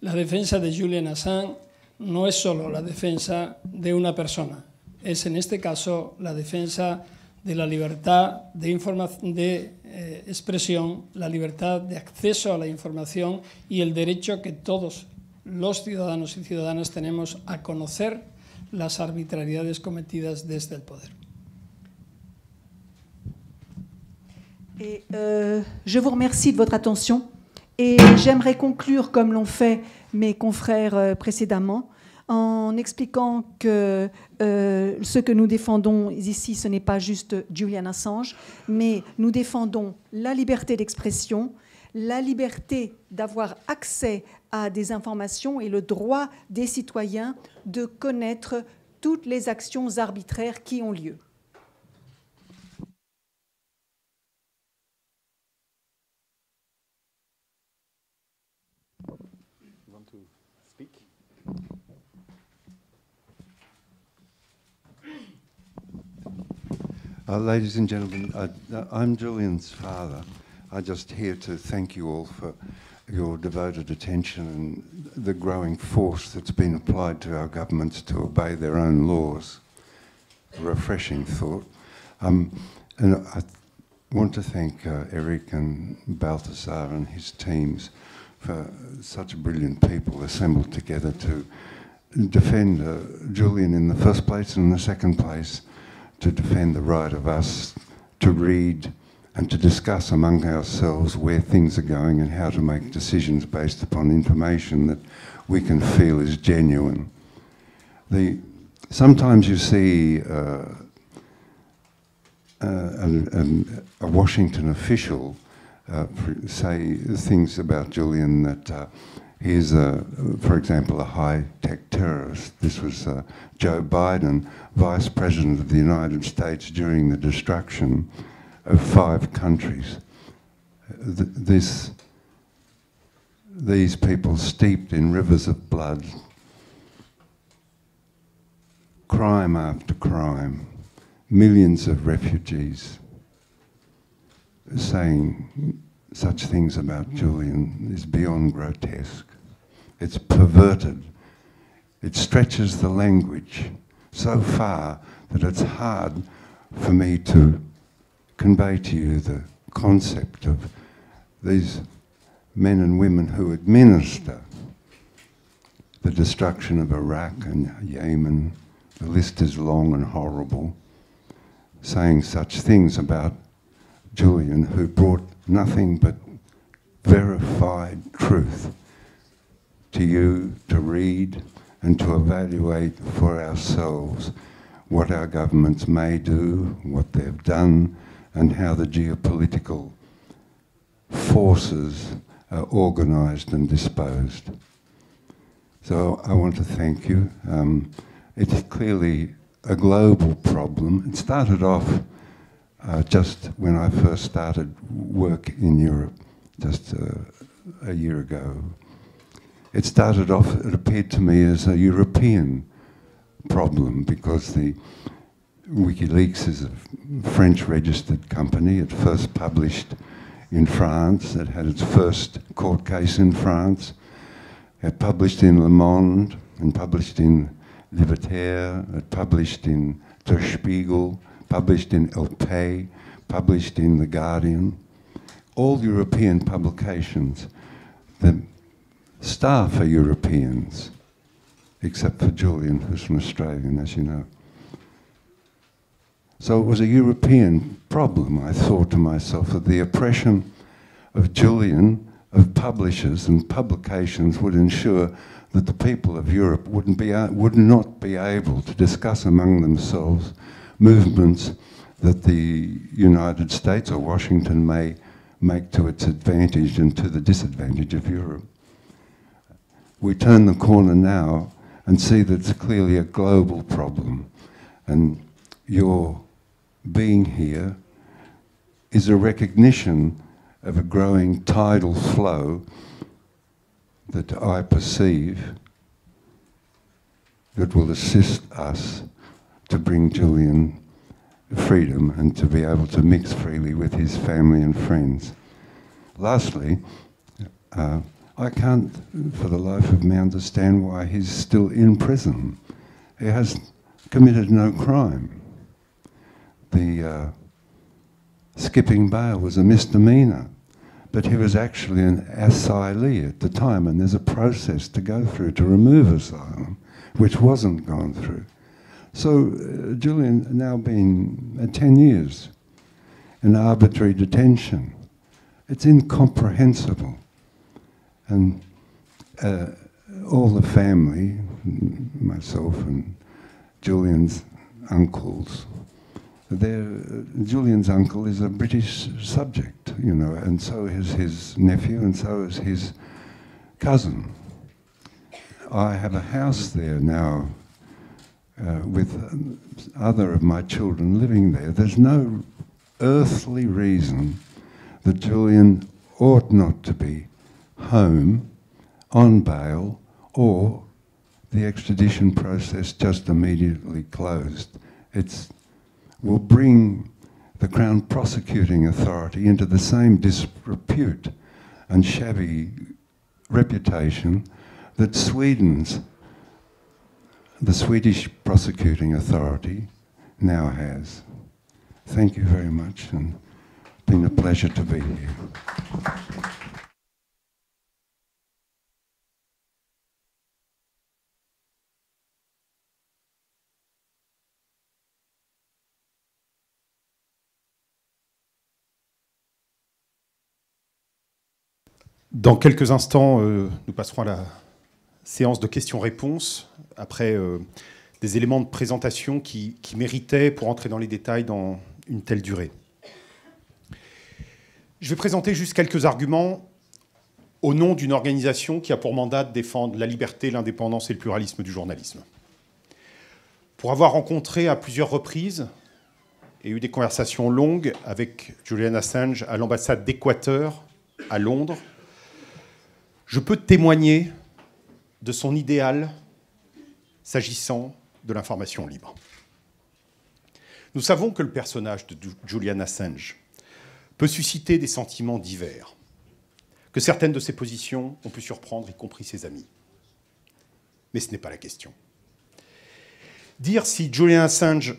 La defensa de Julian Assange no es solo la defensa de una persona, es en este caso la defensa de la libertad de expresión, la libertad de acceso a la información y el derecho que todos los ciudadanos y ciudadanas tenemos a conocer las arbitrariedades cometidas desde el poder. Et, je vous remercie de votre attention et j'aimerais conclure comme l'ont fait mes confrères précédemment en expliquant que ce que nous défendons ici, ce n'est pas juste Julian Assange, mais nous défendons la liberté d'expression, la liberté d'avoir accès à des informations et le droit des citoyens de connaître toutes les actions arbitraires qui ont lieu. Ladies and gentlemen, I'm Julian's father. I'm just here to thank you all for your devoted attention and the growing force that's been applied to our governments to obey their own laws. A refreshing thought. And I want to thank Eric and Balthasar and his teams for such brilliant people assembled together to defend Julian in the first place, and in the second place to defend the right of us to read and to discuss among ourselves where things are going and how to make decisions based upon information that we can feel is genuine. Sometimes you see a Washington official say things about Julian that he is, for example, a high-tech terrorist. This was Joe Biden, Vice President of the United States during the destruction of 5 countries. These people steeped in rivers of blood, crime after crime, millions of refugees, saying such things about Julian is beyond grotesque. It's perverted. It stretches the language so far that it's hard for me to convey to you the concept of these men and women who administer the destruction of Iraq and Yemen. The list is long and horrible, saying such things about Julian, who brought nothing but verified truth to you to read and to evaluate for ourselves what our governments may do, what they've done, and how the geopolitical forces are organised and disposed. So I want to thank you. It's clearly a global problem. It started off just when I first started work in Europe, just a year ago. It started off, it appeared to me, as a European problem because the WikiLeaks is a French-registered company. It first published in France. It had its first court case in France. It published in Le Monde and published in Libertaire. It published in Der Spiegel, published in El Pais, published in The Guardian. All European publications. The staff are Europeans, except for Julian, who's from Australia, as you know. So it was a European problem, I thought to myself, that the oppression of Julian, of publishers and publications would ensure that the people of Europe would not be able to discuss among themselves movements that the United States or Washington may make to its advantage and to the disadvantage of Europe. We turn the corner now and see that it's clearly a global problem, and your being here is a recognition of a growing tidal flow that I perceive that will assist us to bring Julian freedom and to be able to mix freely with his family and friends. Lastly, I can't for the life of me understand why he's still in prison. He has committed no crime. The skipping bail was a misdemeanor, but he was actually an asylee at the time, and there's a process to go through to remove asylum, which wasn't gone through. So Julian now been 10 years in arbitrary detention. It's incomprehensible. And all the family, myself and Julian's uncles, Julian's uncle is a British subject, you know, and so is his nephew, and so is his cousin. I have a house there now with other of my children living there. There's no earthly reason that Julian ought not to be home on bail or the extradition process just immediately closed. It will bring the Crown Prosecuting Authority into the same disrepute and shabby reputation that the Swedish Prosecuting Authority now has. Thank you very much, and it's been a pleasure to be here. Dans quelques instants, nous passerons à la séance de questions-réponses, après des éléments de présentation qui méritaient, pour entrer dans les détails, dans une telle durée. Je vais présenter juste quelques arguments au nom d'une organisation qui a pour mandat de défendre la liberté, l'indépendance et le pluralisme du journalisme. Pour avoir rencontré à plusieurs reprises et eu des conversations longues avec Julian Assange à l'ambassade d'Équateur à Londres, je peux témoigner de son idéal s'agissant de l'information libre. Nous savons que le personnage de Julian Assange peut susciter des sentiments divers, que certaines de ses positions ont pu surprendre, y compris ses amis. Mais ce n'est pas la question. Dire si Julian Assange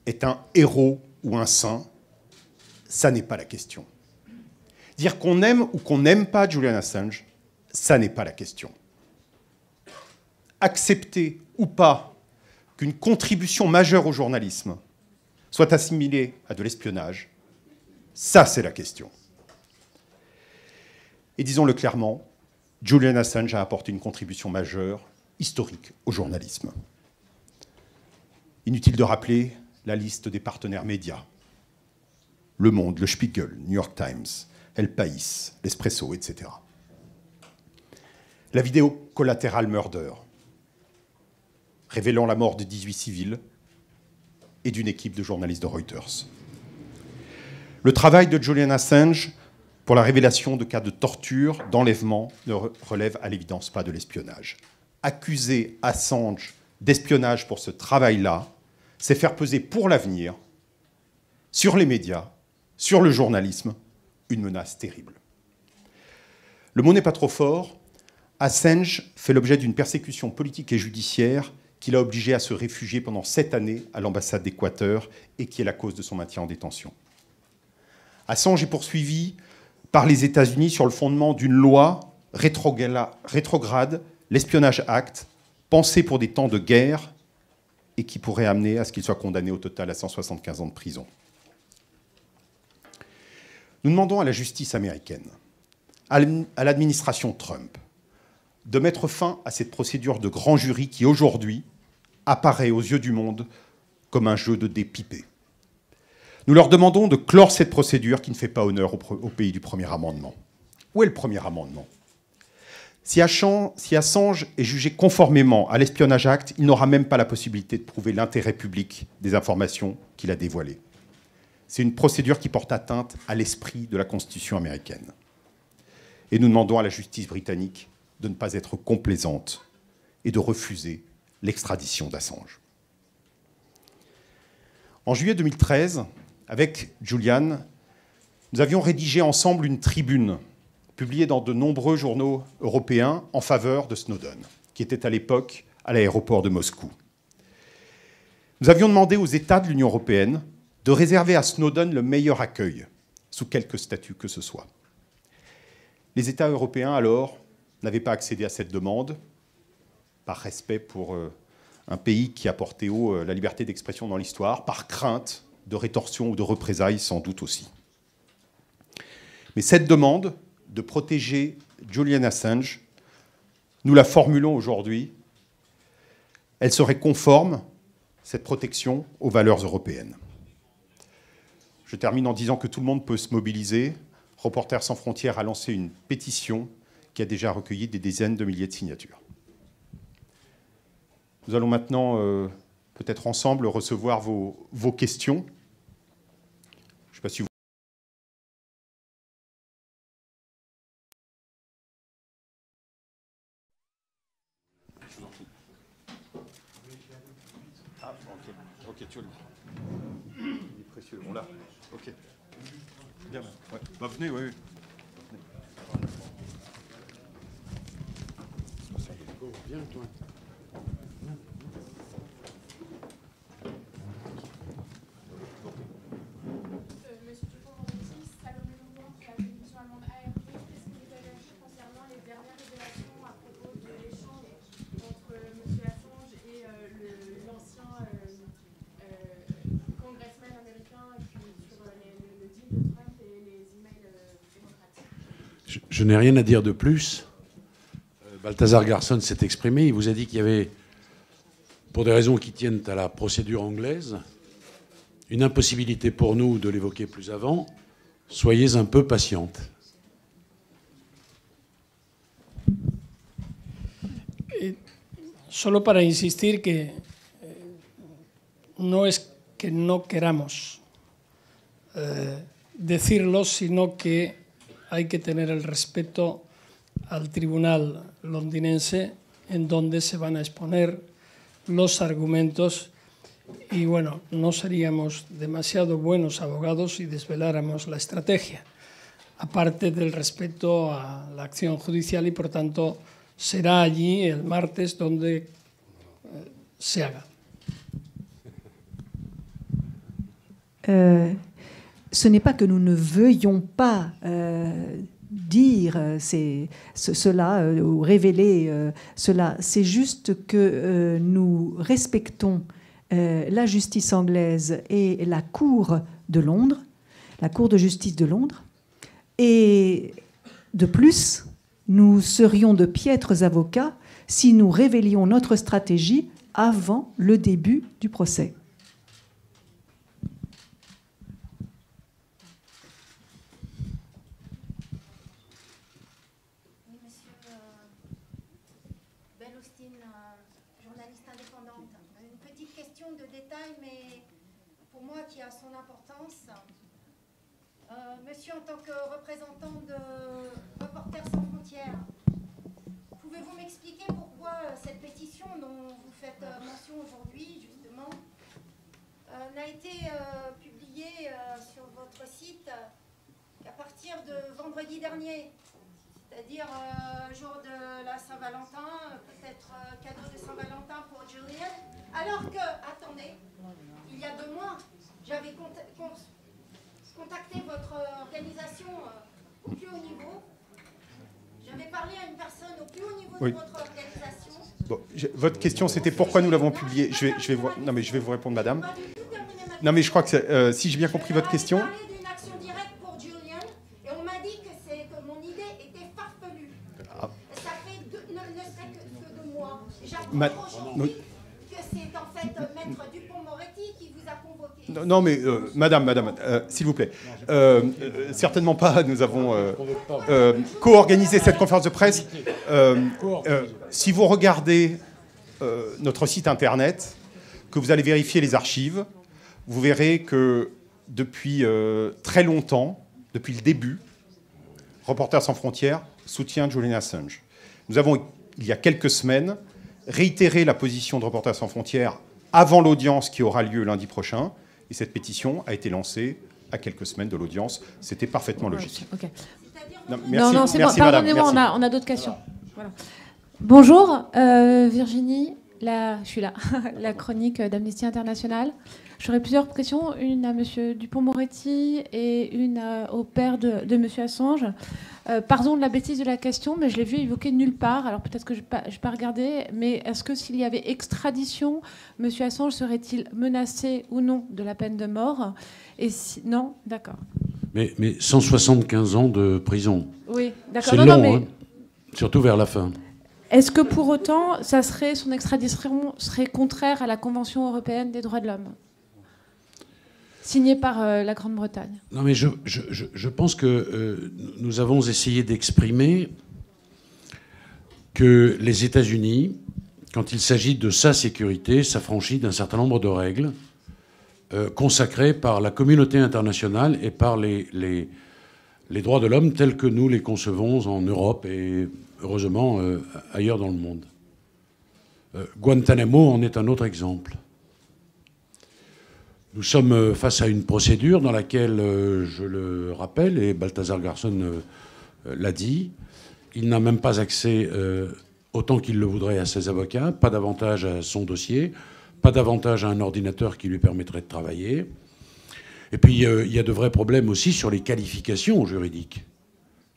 est un héros ou un saint, ça n'est pas la question. Dire qu'on aime ou qu'on n'aime pas Julian Assange, ça n'est pas la question. Accepter ou pas qu'une contribution majeure au journalisme soit assimilée à de l'espionnage, ça c'est la question. Et disons-le clairement, Julian Assange a apporté une contribution majeure, historique, au journalisme. Inutile de rappeler la liste des partenaires médias. Le Monde, le Spiegel, New York Times, El País, l'Espresso, etc. La vidéo Collateral Murder, révélant la mort de 18 civils et d'une équipe de journalistes de Reuters. Le travail de Julian Assange pour la révélation de cas de torture, d'enlèvement, ne relève à l'évidence pas de l'espionnage. Accuser Assange d'espionnage pour ce travail-là, c'est faire peser pour l'avenir, sur les médias, sur le journalisme, une menace terrible. Le mot n'est pas trop fort. Assange fait l'objet d'une persécution politique et judiciaire qui l'a obligé à se réfugier pendant 7 années à l'ambassade d'Équateur et qui est la cause de son maintien en détention. Assange est poursuivi par les États-Unis sur le fondement d'une loi rétrograde, l'Espionnage Act, pensée pour des temps de guerre et qui pourrait amener à ce qu'il soit condamné au total à 175 ans de prison. Nous demandons à la justice américaine, à l'administration Trump, de mettre fin à cette procédure de grand jury qui, aujourd'hui, apparaît aux yeux du monde comme un jeu de dés pipés. Nous leur demandons de clore cette procédure qui ne fait pas honneur au pays du premier amendement. Où est le premier amendement ? Si Assange est jugé conformément à l'Espionnage Act, il n'aura même pas la possibilité de prouver l'intérêt public des informations qu'il a dévoilées. C'est une procédure qui porte atteinte à l'esprit de la Constitution américaine. Et nous demandons à la justice britannique de ne pas être complaisante et de refuser l'extradition d'Assange. En juillet 2013, avec Julian, nous avions rédigé ensemble une tribune publiée dans de nombreux journaux européens en faveur de Snowden, qui était à l'époque à l'aéroport de Moscou. Nous avions demandé aux États de l'Union européenne de réserver à Snowden le meilleur accueil, sous quelque statut que ce soit. Les États européens, alors, n'avaient pas accédé à cette demande, par respect pour un pays qui a porté haut la liberté d'expression dans l'histoire, par crainte de rétorsion ou de représailles, sans doute aussi. Mais cette demande de protéger Julian Assange, nous la formulons aujourd'hui. Elle serait conforme, cette protection, aux valeurs européennes. Je termine en disant que tout le monde peut se mobiliser. Reporters sans frontières a lancé une pétition qui a déjà recueilli des dizaines de milliers de signatures. Nous allons maintenant, peut-être ensemble, recevoir vos questions. Je ne sais pas si vous... Ah, ok, tu le... Il est précieux, on l'a. Ok. Bien, ouais. Bah, venez, oui. Viens, toi. Monsieur Dupond-Moretti, Salomé Lombard, la télévision allemande ARD, qu'est-ce que vous avez agi concernant les dernières révélations à propos de l'échange entre M. Assange et l'ancien congressman américain sur le deal de Trump et les emails démocratiques? Je n'ai rien à dire de plus. Balthazar Garçon s'est exprimé. Il vous a dit qu'il y avait, pour des raisons qui tiennent à la procédure anglaise, une impossibilité pour nous de l'évoquer plus avant. Soyez un peu patiente. Solo para insistir que no es que no queramos decirlo, sino que hay que tener el respeto al tribunal londinense en donde se van a exponer los argumentos y bueno, no seríamos demasiado buenos abogados si desveláramos la estrategia, aparte del respeto a la acción judicial y por tanto será allí el martes donde se haga. Ce n'est pas que nous ne veuillons pas dire cela ou révéler cela, c'est juste que nous respectons la justice anglaise et la Cour de Londres, la Cour de justice de Londres, et de plus, nous serions de piètres avocats si nous révélions notre stratégie avant le début du procès. Qui a son importance. Monsieur, en tant que représentant de Reporters sans frontières, pouvez-vous m'expliquer pourquoi cette pétition dont vous faites mention aujourd'hui, justement, n'a été publiée sur votre site qu'à partir de vendredi dernier, c'est-à-dire jour de la Saint-Valentin, peut-être cadeau de Saint-Valentin pour Julian, alors que, attendez, il y a 2 mois, j'avais contacté votre organisation au plus haut niveau. J'avais parlé à une personne au plus haut niveau de votre organisation. Bon, votre question, c'était pourquoi nous l'avons publié. Je vais vous répondre, madame. Non, mais je crois que si j'ai bien compris votre question... J'ai parlé d'une action directe pour Julian et on m'a dit que mon idée était farfelue. Ah. Ça fait ne serait que 2 mois. J'apprends aujourd'hui que c'est en fait Maître Dupond-Moretti qui vous a convoqué. Non, mais madame, s'il vous plaît. Certainement pas. Nous avons co-organisé cette conférence de presse. Si vous regardez notre site internet, que vous allez vérifier les archives, vous verrez que depuis très longtemps, depuis le début, Reporters sans frontières soutient Julian Assange. Nous avons, il y a quelques semaines, réitéré la position de Reporters sans frontières avant l'audience qui aura lieu lundi prochain, Et cette pétition a été lancée à quelques semaines de l'audience. C'était parfaitement logique. Okay. Non, merci, non, c'est merci bon. madame. Pardonnez-moi, on a d'autres questions. Voilà. Bonjour, Virginie. Je suis là, la chronique d'Amnesty International. J'aurais plusieurs questions, une à M. Dupond-Moretti et une au père de M. Assange. Pardon de la bêtise de la question, mais je l'ai vu évoquer nulle part. Alors peut-être que je n'ai pas regardé, mais est-ce que s'il y avait extradition, M. Assange serait-il menacé ou non de la peine de mort? Et si... Non, d'accord. Mais 175 ans de prison. Oui, d'accord. C'est long, mais... hein, surtout vers la fin. Est-ce que pour autant, son extradition serait contraire à la Convention européenne des droits de l'homme, signée par la Grande-Bretagne? Non, mais je pense que nous avons essayé d'exprimer que les États-Unis, quand il s'agit de sa sécurité, s'affranchissent d'un certain nombre de règles consacrées par la communauté internationale et par les droits de l'homme tels que nous les concevons en Europe et heureusement ailleurs dans le monde. Guantanamo en est un autre exemple. Nous sommes face à une procédure dans laquelle, je le rappelle, et Balthazar Garson l'a dit, il n'a même pas accès autant qu'il le voudrait à ses avocats, pas davantage à son dossier, pas davantage à un ordinateur qui lui permettrait de travailler. Et puis il y a de vrais problèmes aussi sur les qualifications juridiques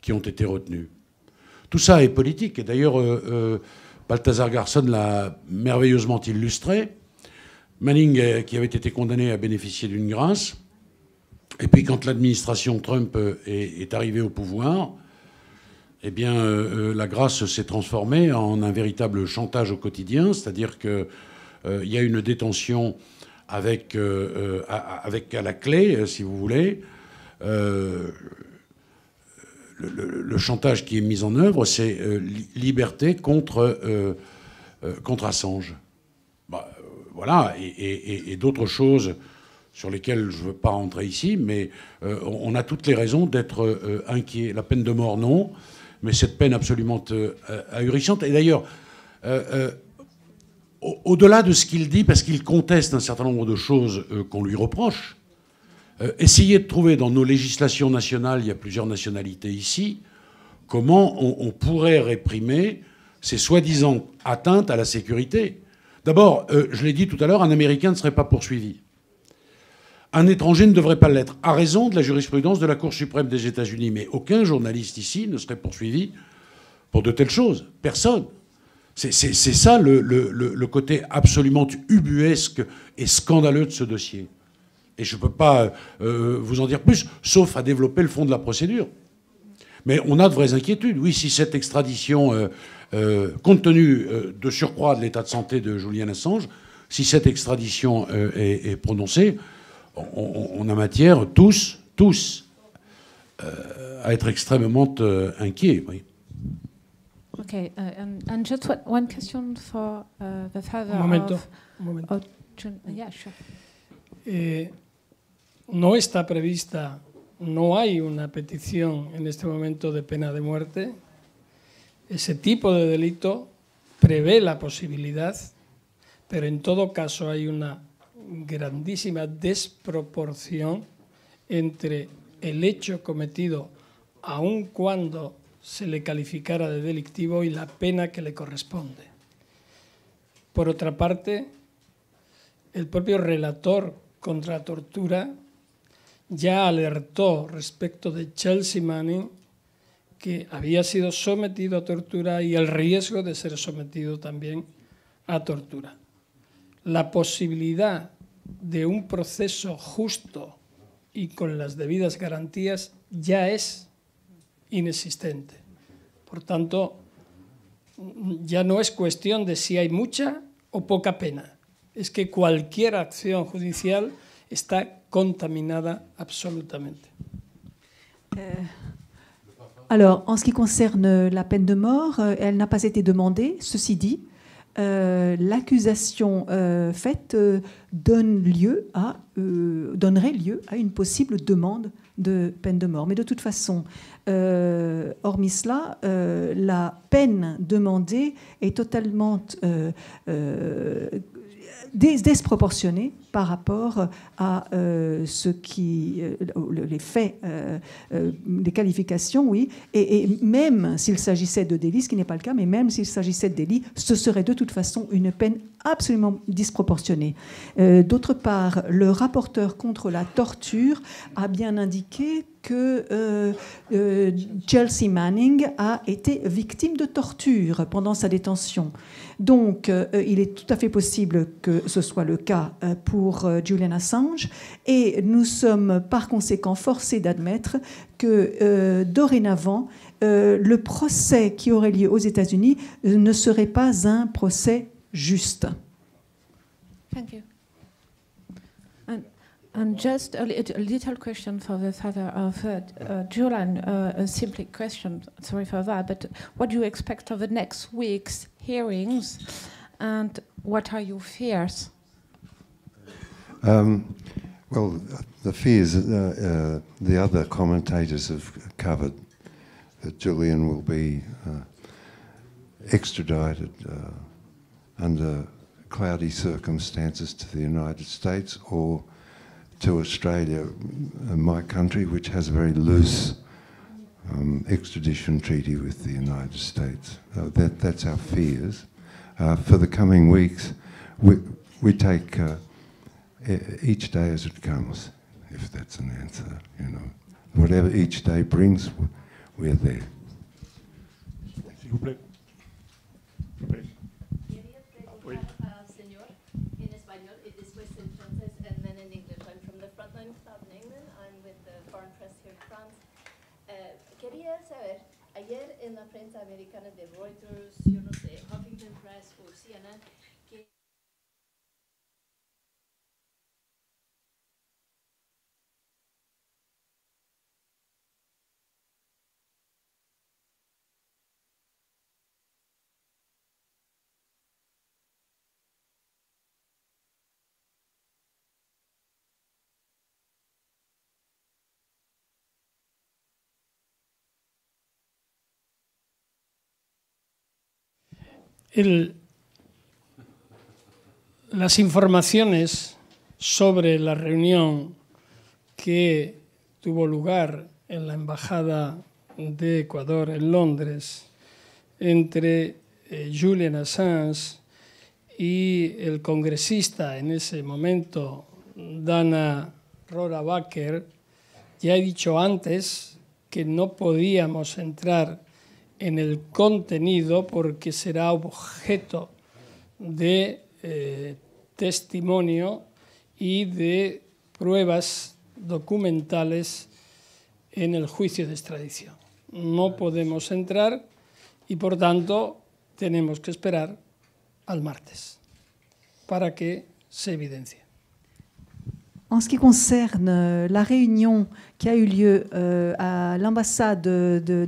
qui ont été retenues. Tout ça est politique. Et d'ailleurs, Balthazar Garson l'a merveilleusement illustré. Manning, qui avait été condamné à bénéficier d'une grâce. Et puis, quand l'administration Trump est arrivée au pouvoir, eh bien, la grâce s'est transformée en un véritable chantage au quotidien. C'est-à-dire qu'il y a une détention avec à la clé, si vous voulez. Le chantage qui est mis en œuvre, c'est liberté contre Assange. Bah, voilà, et d'autres choses sur lesquelles je ne veux pas rentrer ici, mais on a toutes les raisons d'être inquiets. La peine de mort, non, mais cette peine absolument ahurissante. Et d'ailleurs, au-delà de ce qu'il dit, parce qu'il conteste un certain nombre de choses qu'on lui reproche, essayer de trouver dans nos législations nationales, il y a plusieurs nationalités ici, comment on pourrait réprimer ces soi-disant atteintes à la sécurité. D'abord, je l'ai dit tout à l'heure, un Américain ne serait pas poursuivi. Un étranger ne devrait pas l'être, à raison de la jurisprudence de la Cour suprême des États-Unis. Mais aucun journaliste ici ne serait poursuivi pour de telles choses. Personne. C'est ça le côté absolument ubuesque et scandaleux de ce dossier. Et je ne peux pas vous en dire plus, sauf à développer le fond de la procédure. Mais on a de vraies inquiétudes. Oui, si cette extradition, compte tenu de surcroît de l'état de santé de Julian Assange, si cette extradition est prononcée, on a matière, tous, à être extrêmement inquiets. Oui. Okay, and just one question for the father Momento. Yeah, sure. No está prevista, no hay una petición en este momento de pena de muerte. Ese tipo de delito prevé la posibilidad, pero en todo caso hay una grandísima desproporción entre el hecho cometido, aun cuando se le calificara de delictivo, y la pena que le corresponde. Por otra parte, el propio relator contra la tortura ya alertó respecto de Chelsea Manning que había sido sometido a tortura y el riesgo de ser sometido también a tortura. La posibilidad de un proceso justo y con las debidas garantías ya es inexistente. Por tanto, ya no es cuestión de si hay mucha o poca pena. Es que cualquier acción judicial está contaminada absolutement. Alors, en ce qui concerne la peine de mort, elle n'a pas été demandée. Ceci dit, l'accusation faite donnerait lieu à une possible demande de peine de mort. Mais de toute façon, hormis cela, la peine demandée est totalement disproportionné par rapport à ce qui, les faits, les qualifications, oui. Et même s'il s'agissait de délit, ce qui n'est pas le cas, mais même s'il s'agissait de délit, ce serait de toute façon une peine absolument disproportionnée. D'autre part, le rapporteur contre la torture a bien indiqué que Chelsea Manning a été victime de torture pendant sa détention. Donc, il est tout à fait possible que ce soit le cas pour Julian Assange, et nous sommes par conséquent forcés d'admettre que dorénavant, le procès qui aurait lieu aux États-Unis ne serait pas un procès juste. Thank you. And just a little question for the father of Julian, a simple question, sorry for that, but what do you expect of the next week's hearings, and what are your fears? Well, the fears the other commentators have covered, that Julian will be extradited under cloudy circumstances to the United States or to Australia, my country, which has a very loose extradition treaty with the United States. That's our fears. For the coming weeks, we take each day as it comes, if that's an answer. You know, whatever each day brings, we're there. S'il vous plaît. Ayer en la prensa americana de Reuters, yo no sé, Huffington Press o CNN, que las informaciones sobre la reunión que tuvo lugar en la Embajada de Ecuador en Londres entre Julian Assange y el congresista en ese momento, Dana Rohrabacher, ya he dicho antes que no podíamos entrar en el contenido porque será objeto de testimonio y de pruebas documentales en el juicio de extradición. No podemos entrar y, por tanto, tenemos que esperar al martes para que se evidencie. En ce qui concerne la réunion qui a eu lieu à l'ambassade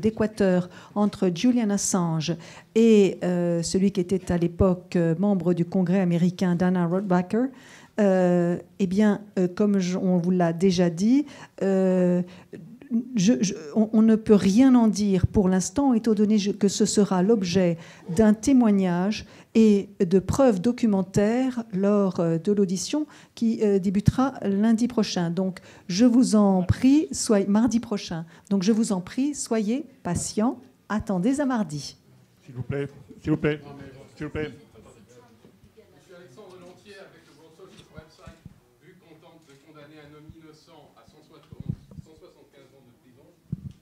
d'Équateur entre Julian Assange et celui qui était à l'époque membre du Congrès américain, Dana Rohrabacher, eh bien, comme on vous l'a déjà dit, on ne peut rien en dire pour l'instant, étant donné que ce sera l'objet d'un témoignage et de preuves documentaires lors de l'audition qui débutera lundi prochain. Donc, je vous en prie, mardi prochain. Donc, je vous en prie, soyez patients, attendez à mardi. S'il vous plaît, s'il vous plaît, s'il vous plaît. Monsieur Alexandre Lantier, avec le World Social Website, vu qu'on tente de condamner un homme innocent à 175 ans de prison,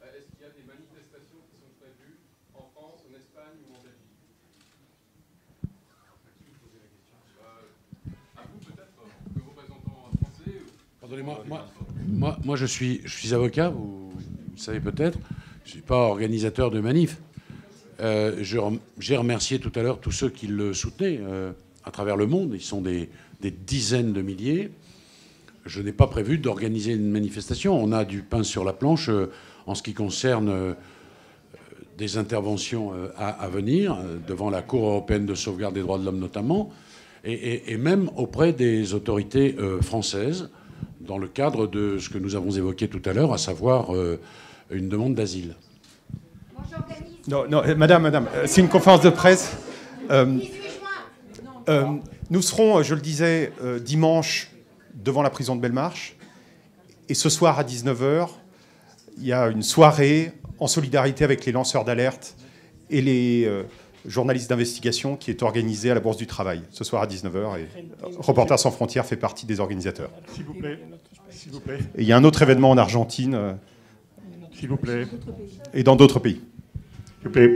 est-ce qu'il y a des manifestations qui sont prévues en France, en Espagne ou en Belgique? À vous peut-être, que représentant français. Pardonnez-moi, moi je suis avocat, vous savez peut-être, je ne suis pas organisateur de manifs. J'ai remercié tout à l'heure tous ceux qui le soutenaient à travers le monde. Ils sont des dizaines de milliers. Je n'ai pas prévu d'organiser une manifestation. On a du pain sur la planche en ce qui concerne des interventions à venir devant la Cour européenne de sauvegarde des droits de l'homme notamment, et même auprès des autorités françaises dans le cadre de ce que nous avons évoqué tout à l'heure, à savoir une demande d'asile. Non, madame, c'est une conférence de presse. Nous serons, je le disais, dimanche devant la prison de Belmarsh. Et ce soir à 19h, il y a une soirée en solidarité avec les lanceurs d'alerte et les journalistes d'investigation qui est organisée à la Bourse du Travail. Ce soir à 19h. Et Reporters sans frontières fait partie des organisateurs. S'il vous plaît. S'il vous plaît. Et il y a un autre événement en Argentine. S'il vous plaît. Et dans d'autres pays. S'il vous plaît.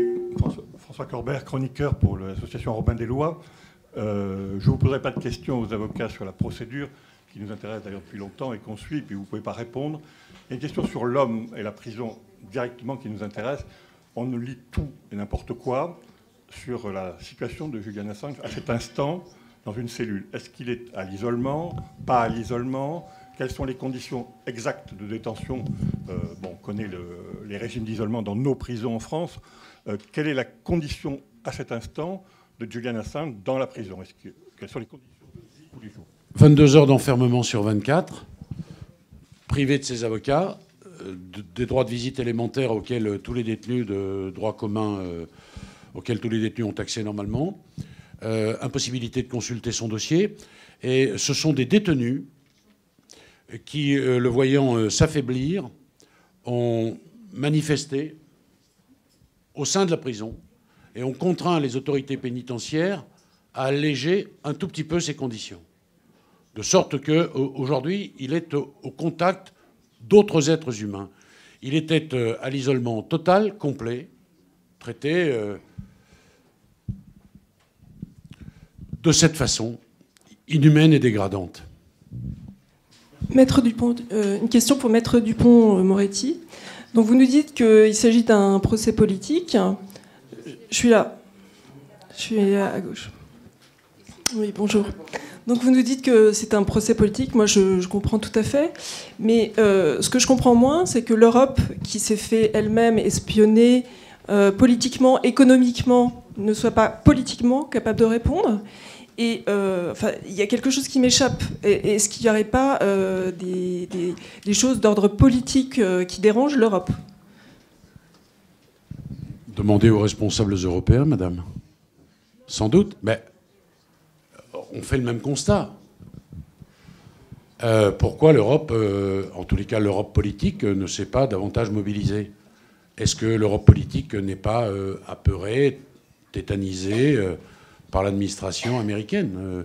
François Corbert, chroniqueur pour l'association Robin des Lois. Je ne vous poserai pas de questions aux avocats sur la procédure, qui nous intéresse d'ailleurs depuis longtemps et qu'on suit, puis vous ne pouvez pas répondre. Il y a une question sur l'homme et la prison directement qui nous intéresse. On nous lit tout et n'importe quoi sur la situation de Julian Assange à cet instant dans une cellule. Est-ce qu'il est à l'isolement, pas à l'isolement? Quelles sont les conditions exactes de détention? On connaît les régimes d'isolement dans nos prisons en France. Quelle est la condition à cet instant de Julian Assange dans la prison? Quelles sont les conditions de vie tous les jours? 22 heures d'enfermement sur 24, privé de ses avocats, des droits de visite élémentaires auxquels tous les détenus de droit commun, auxquels tous les détenus ont accès normalement, impossibilité de consulter son dossier. Et ce sont des détenus qui, le voyant s'affaiblir, ont manifesté au sein de la prison et ont contraint les autorités pénitentiaires à alléger un tout petit peu ses conditions. De sorte qu'aujourd'hui, il est au contact d'autres êtres humains. Il était à l'isolement total, complet, traité de cette façon, inhumaine et dégradante. Maître Dupont, une question pour Maître Dupont-Moretti. Donc vous nous dites qu'il s'agit d'un procès politique. Je suis là. Je suis à gauche. Oui, bonjour. Donc vous nous dites que c'est un procès politique. Moi, je comprends tout à fait. Mais ce que je comprends moins, c'est que l'Europe, qui s'est fait elle-même espionner politiquement, économiquement, ne soit pas politiquement capable de répondre. Et il y a quelque chose qui m'échappe. Est-ce qu'il n'y aurait pas des choses d'ordre politique qui dérangent l'Europe? Demandez aux responsables européens, madame. Sans doute. Mais on fait le même constat. Pourquoi l'Europe, en tous les cas l'Europe politique, ne s'est pas davantage mobilisée? Est-ce que l'Europe politique n'est pas apeurée, tétanisée par l'administration américaine?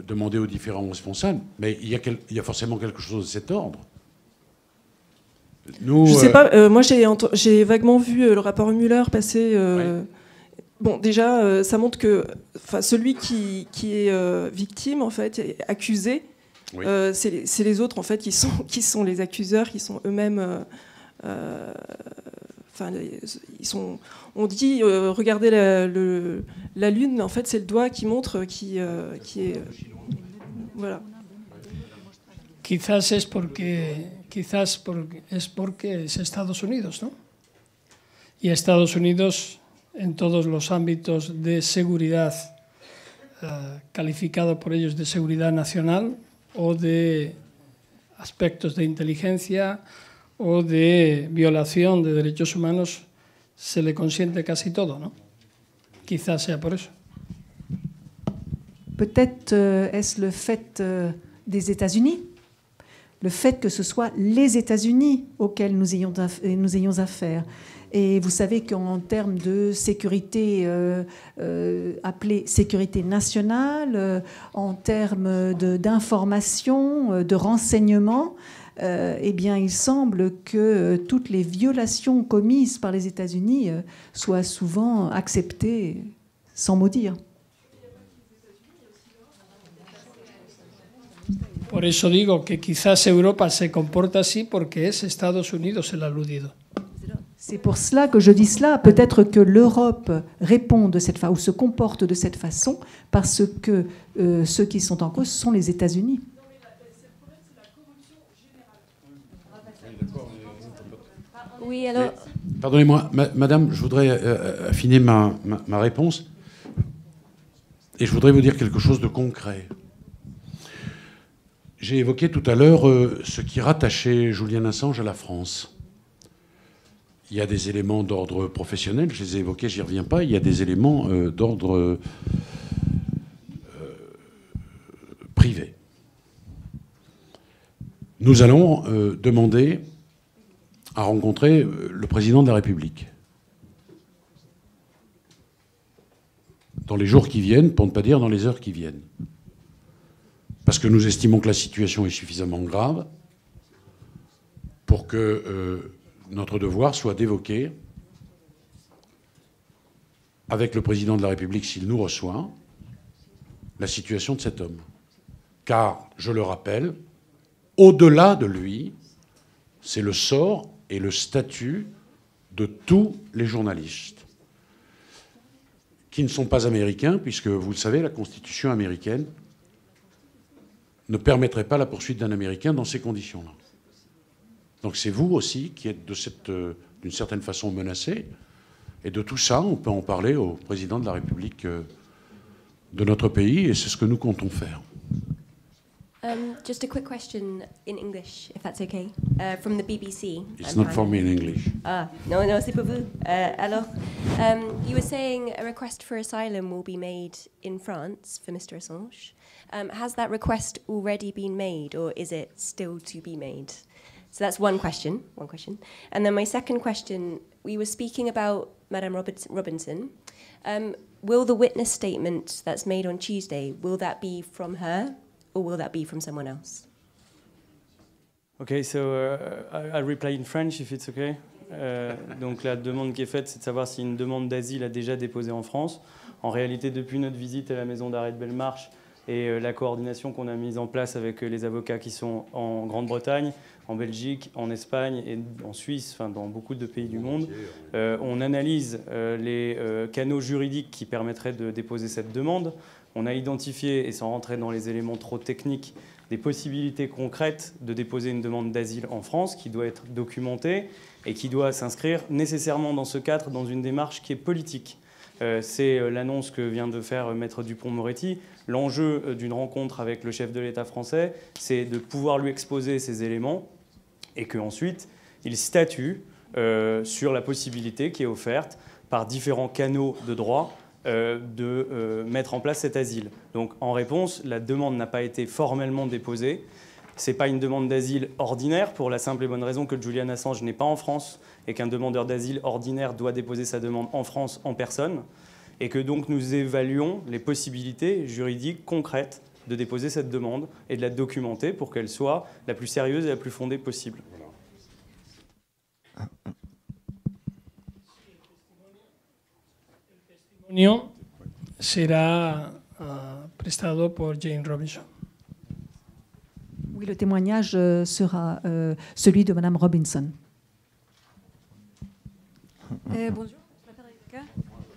Demandez aux différents responsables. Mais il y a forcément quelque chose de cet ordre. Nous, je ne sais pas. Moi, j'ai vaguement vu le rapport Mueller passer. Ouais. Bon, déjà, ça montre que celui qui est victime, en fait, est accusé. Oui. C'est les autres, en fait, qui sont les accuseurs, qui sont eux-mêmes. On dit, regardez la lune, mais en fait, c'est le doigt qui montre qui est. Voilà. Quizás es porque es Estados Unidos, ¿no? Y Estados Unidos, en todos los ámbitos de seguridad, calificados por ellos de seguridad nacional o de aspectos de inteligencia o de violación de derechos humanos, se le consiente casi todo, ¿no? Quizás sea por eso. Peut-être est-ce le fait des États-Unis, le fait que ce soit les États-Unis auxquels nous ayons affaire. Et vous savez qu'en termes de sécurité appelée sécurité nationale, en termes d'information, de renseignement, eh bien, il semble que toutes les violations commises par les États-Unis soient souvent acceptées sans mot dire. Por eso digo que quizás Europa se comporta así porque es Estados Unidos el aludido. C'est pour cela que je dis cela. Peut-être que l'Europe répond de cette façon ou se comporte de cette façon parce que ceux qui sont en cause sont les États-Unis. Oui, alors. Pardonnez-moi, madame, je voudrais affiner ma réponse. Et je voudrais vous dire quelque chose de concret. J'ai évoqué tout à l'heure ce qui rattachait Julian Assange à la France. Il y a des éléments d'ordre professionnel, je les ai évoqués, j'y reviens pas. Il y a des éléments d'ordre nous allons demander à rencontrer le président de la République. Dans les jours qui viennent, pour ne pas dire dans les heures qui viennent. Parce que nous estimons que la situation est suffisamment grave pour que notre devoir soit d'évoquer avec le président de la République, s'il nous reçoit, la situation de cet homme. Car, je le rappelle, au-delà de lui, c'est le sort et le statut de tous les journalistes qui ne sont pas américains, puisque, vous le savez, la Constitution américaine ne permettrait pas la poursuite d'un Américain dans ces conditions-là. Donc c'est vous aussi qui êtes d'une certaine façon menacés. Et de tout ça, on peut en parler au président de la République de notre pays, et c'est ce que nous comptons faire. Just a quick question in English, if that's okay, from the BBC. It's not for me in English. Ah, no, c'est pour vous. Alors, you were saying a request for asylum will be made in France for Mr. Assange. Has that request already been made, or is it still to be made? So that's one question. And then my second question, we were speaking about Madame Robinson. Will the witness statement that's made on Tuesday, will that be from her, or will that be from someone else? Okay, so I reply in French if it's okay. Donc la demande qui est faite, c'est de savoir si une demande d'asile a déjà déposé en France. En réalité, depuis notre visite à la maison d'arrêt de Belmarsh et la coordination qu'on a mise en place avec les avocats qui sont en Grande-Bretagne, en Belgique, en Espagne et en Suisse, enfin dans beaucoup de pays du monde, on analyse les canaux juridiques qui permettraient de déposer cette demande. On a identifié, et sans rentrer dans les éléments trop techniques, des possibilités concrètes de déposer une demande d'asile en France qui doit être documentée et qui doit s'inscrire nécessairement dans ce cadre, dans une démarche qui est politique. C'est l'annonce que vient de faire Maître Dupond-Moretti. L'enjeu d'une rencontre avec le chef de l'État français, c'est de pouvoir lui exposer ces éléments et qu'ensuite, il statue sur la possibilité qui est offerte par différents canaux de droit de mettre en place cet asile. Donc, en réponse, la demande n'a pas été formellement déposée. Ce n'est pas une demande d'asile ordinaire, pour la simple et bonne raison que Julian Assange n'est pas en France et qu'un demandeur d'asile ordinaire doit déposer sa demande en France en personne, et que donc nous évaluons les possibilités juridiques concrètes de déposer cette demande et de la documenter pour qu'elle soit la plus sérieuse et la plus fondée possible. Testimonio será prestado por Jane Robinson. Oui, le témoignage sera celui de Madame Robinson. Bonjour, je m'appelle Rebecca.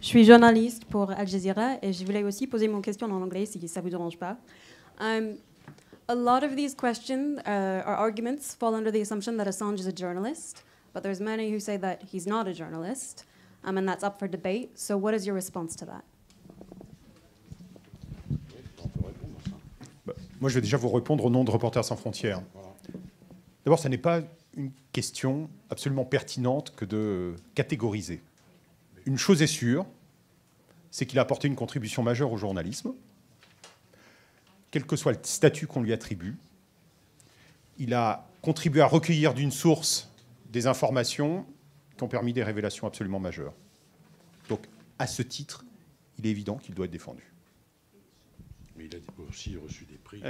Je suis journaliste pour Al Jazeera et je voulais aussi poser mon question en anglais si ça ne vous dérange pas. A lot of these questions or arguments fall under the assumption that Assange is a journalist, but there's many who say that he's not a journalist, and that's up for debate. So what is your response to that? Moi, je vais déjà vous répondre au nom de Reporters sans frontières. D'abord, ce n'est pas une question absolument pertinente que de catégoriser. Une chose est sûre, c'est qu'il a apporté une contribution majeure au journalisme, quel que soit le statut qu'on lui attribue. Il a contribué à recueillir d'une source des informations qui ont permis des révélations absolument majeures. Donc, à ce titre, il est évident qu'il doit être défendu. Mais il a aussi reçu des prix.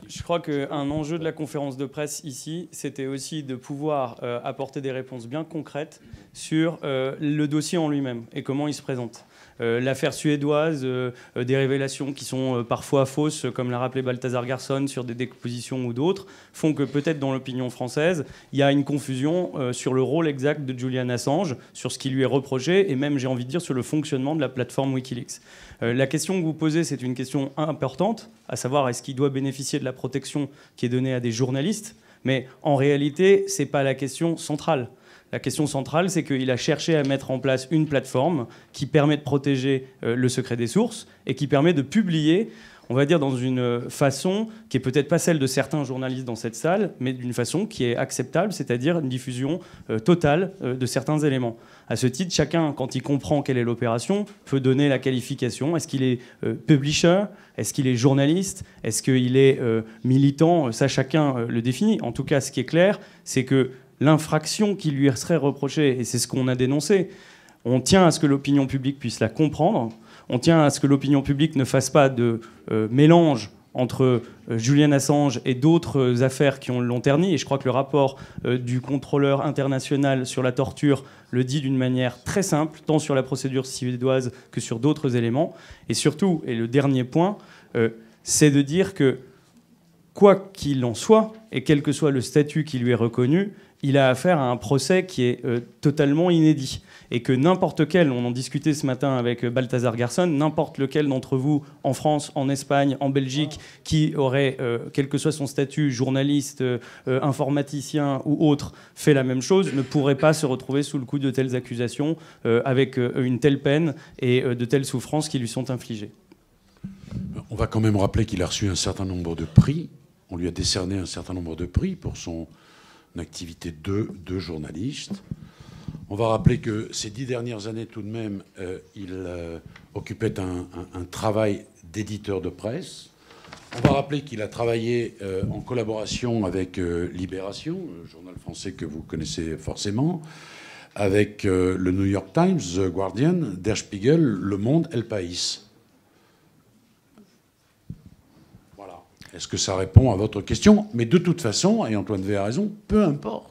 Je crois qu'un enjeu de la conférence de presse ici, c'était aussi de pouvoir apporter des réponses bien concrètes sur le dossier en lui-même et comment il se présente. L'affaire suédoise, des révélations qui sont parfois fausses, comme l'a rappelé Balthazar Garçon sur des dépositions ou d'autres, font que peut-être dans l'opinion française, il y a une confusion sur le rôle exact de Julian Assange, sur ce qui lui est reproché, et même, j'ai envie de dire, sur le fonctionnement de la plateforme Wikileaks. La question que vous posez, c'est une question importante, à savoir est-ce qu'il doit bénéficier de la protection qui est donnée à des journalistes, mais en réalité, ce n'est pas la question centrale. La question centrale, c'est qu'il a cherché à mettre en place une plateforme qui permet de protéger le secret des sources et qui permet de publier, on va dire, dans une façon qui est peut-être pas celle de certains journalistes dans cette salle, mais d'une façon qui est acceptable, c'est-à-dire une diffusion totale de certains éléments. À ce titre, chacun, quand il comprend quelle est l'opération, peut donner la qualification. Est-ce qu'il est publisher? Est-ce qu'il est journaliste? Est-ce qu'il est militant? Ça, chacun le définit. En tout cas, ce qui est clair, c'est que l'infraction qui lui serait reprochée, et c'est ce qu'on a dénoncé, on tient à ce que l'opinion publique puisse la comprendre, on tient à ce que l'opinion publique ne fasse pas de mélange entre Julian Assange et d'autres affaires qui l'ont terni. Et je crois que le rapport du contrôleur international sur la torture le dit d'une manière très simple, tant sur la procédure suédoise que sur d'autres éléments. Et surtout, et le dernier point, c'est de dire que, quoi qu'il en soit, et quel que soit le statut qui lui est reconnu, il a affaire à un procès qui est totalement inédit. Et que n'importe quel, on en discutait ce matin avec Balthazar Garçon, n'importe lequel d'entre vous, en France, en Espagne, en Belgique, qui aurait, quel que soit son statut, journaliste, informaticien ou autre, fait la même chose, ne pourrait pas se retrouver sous le coup de telles accusations, avec une telle peine et de telles souffrances qui lui sont infligées. On va quand même rappeler qu'il a reçu un certain nombre de prix. On lui a décerné un certain nombre de prix pour son activité de journaliste. On va rappeler que ces 10 dernières années, tout de même, il occupait un travail d'éditeur de presse. On va rappeler qu'il a travaillé en collaboration avec Libération, le journal français que vous connaissez forcément, avec le New York Times, The Guardian, Der Spiegel, Le Monde, El País. Voilà. Est-ce que ça répond à votre question? Mais de toute façon, et Antoine V a raison, peu importe.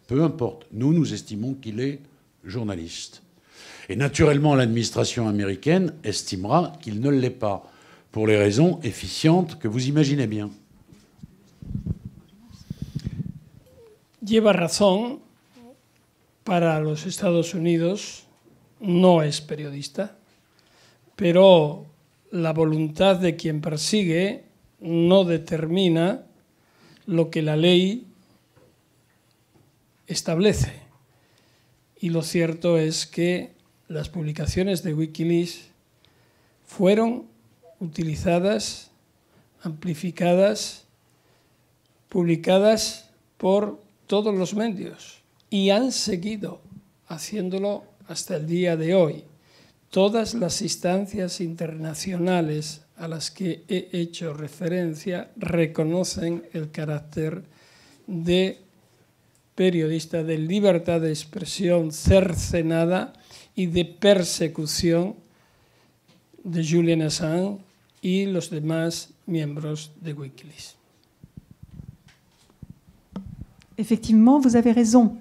Peu importe. Nous estimons qu'il est journaliste. Et naturellement, l'administration américaine estimera qu'il ne l'est pas, pour les raisons efficientes que vous imaginez bien. Lleva razón. Para los Estados Unidos no es periodista, pero la voluntad de quien persigue no determina lo que la ley establece. Y lo cierto es que las publicaciones de Wikileaks fueron utilizadas, amplificadas, publicadas por todos los medios y han seguido haciéndolo hasta el día de hoy. Todas las instancias internacionales a las que he hecho referencia reconocen el carácter de periodista, de libertad de expresión cercenada y de persecución de Julian Assange y los demás miembros de Wikileaks. Effectivement, vous avez raison.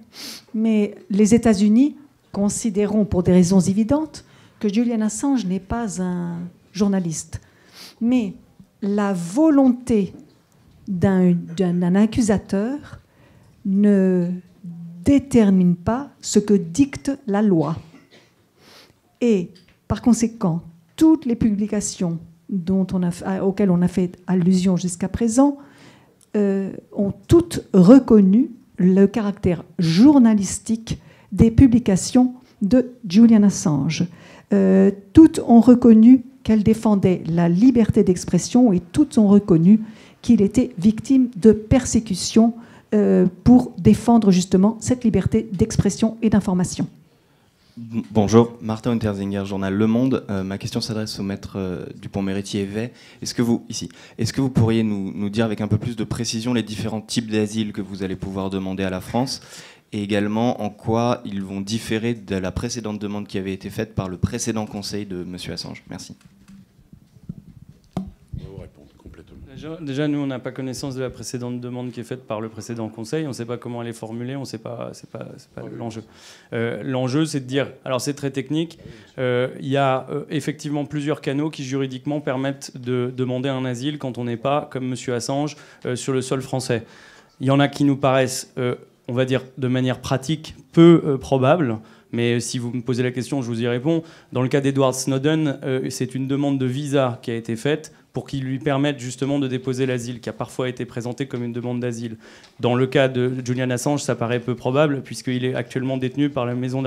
Mais les États-Unis considéreront, pour des raisons évidentes, que Julian Assange n'est pas un journaliste. Mais la volonté d'un accusateur ne détermine pas ce que dicte la loi. Et par conséquent, toutes les publications auxquelles on a fait allusion jusqu'à présent ont toutes reconnu le caractère journalistique des publications de Julian Assange. Toutes ont reconnu qu'elle défendait la liberté d'expression et toutes ont reconnu qu'il était victime de persécutions pour défendre justement cette liberté d'expression et d'information. Bonjour, Martin Unterzinger, journal Le Monde. Ma question s'adresse au maître Dupond-Moretti-Évey. Est-ce que vous pourriez nous dire avec un peu plus de précision les différents types d'asile que vous allez pouvoir demander à la France et également en quoi ils vont différer de la précédente demande qui avait été faite par le précédent conseil de M. Assange? Merci. Déjà, nous, on n'a pas connaissance de la précédente demande qui est faite par le précédent Conseil. On ne sait pas comment elle est formulée, on ne sait pas, c'est pas l'enjeu. L'enjeu, c'est de dire, alors c'est très technique, il y a effectivement plusieurs canaux qui juridiquement permettent de demander un asile quand on n'est pas, comme M. Assange, sur le sol français. Il y en a qui nous paraissent, on va dire, de manière pratique, peu probables. Mais si vous me posez la question, je vous y réponds. Dans le cas d'Edward Snowden, c'est une demande de visa qui a été faite pour qu'il lui permette justement de déposer l'asile, qui a parfois été présenté comme une demande d'asile. Dans le cas de Julian Assange, ça paraît peu probable, puisqu'il est actuellement détenu dans la maison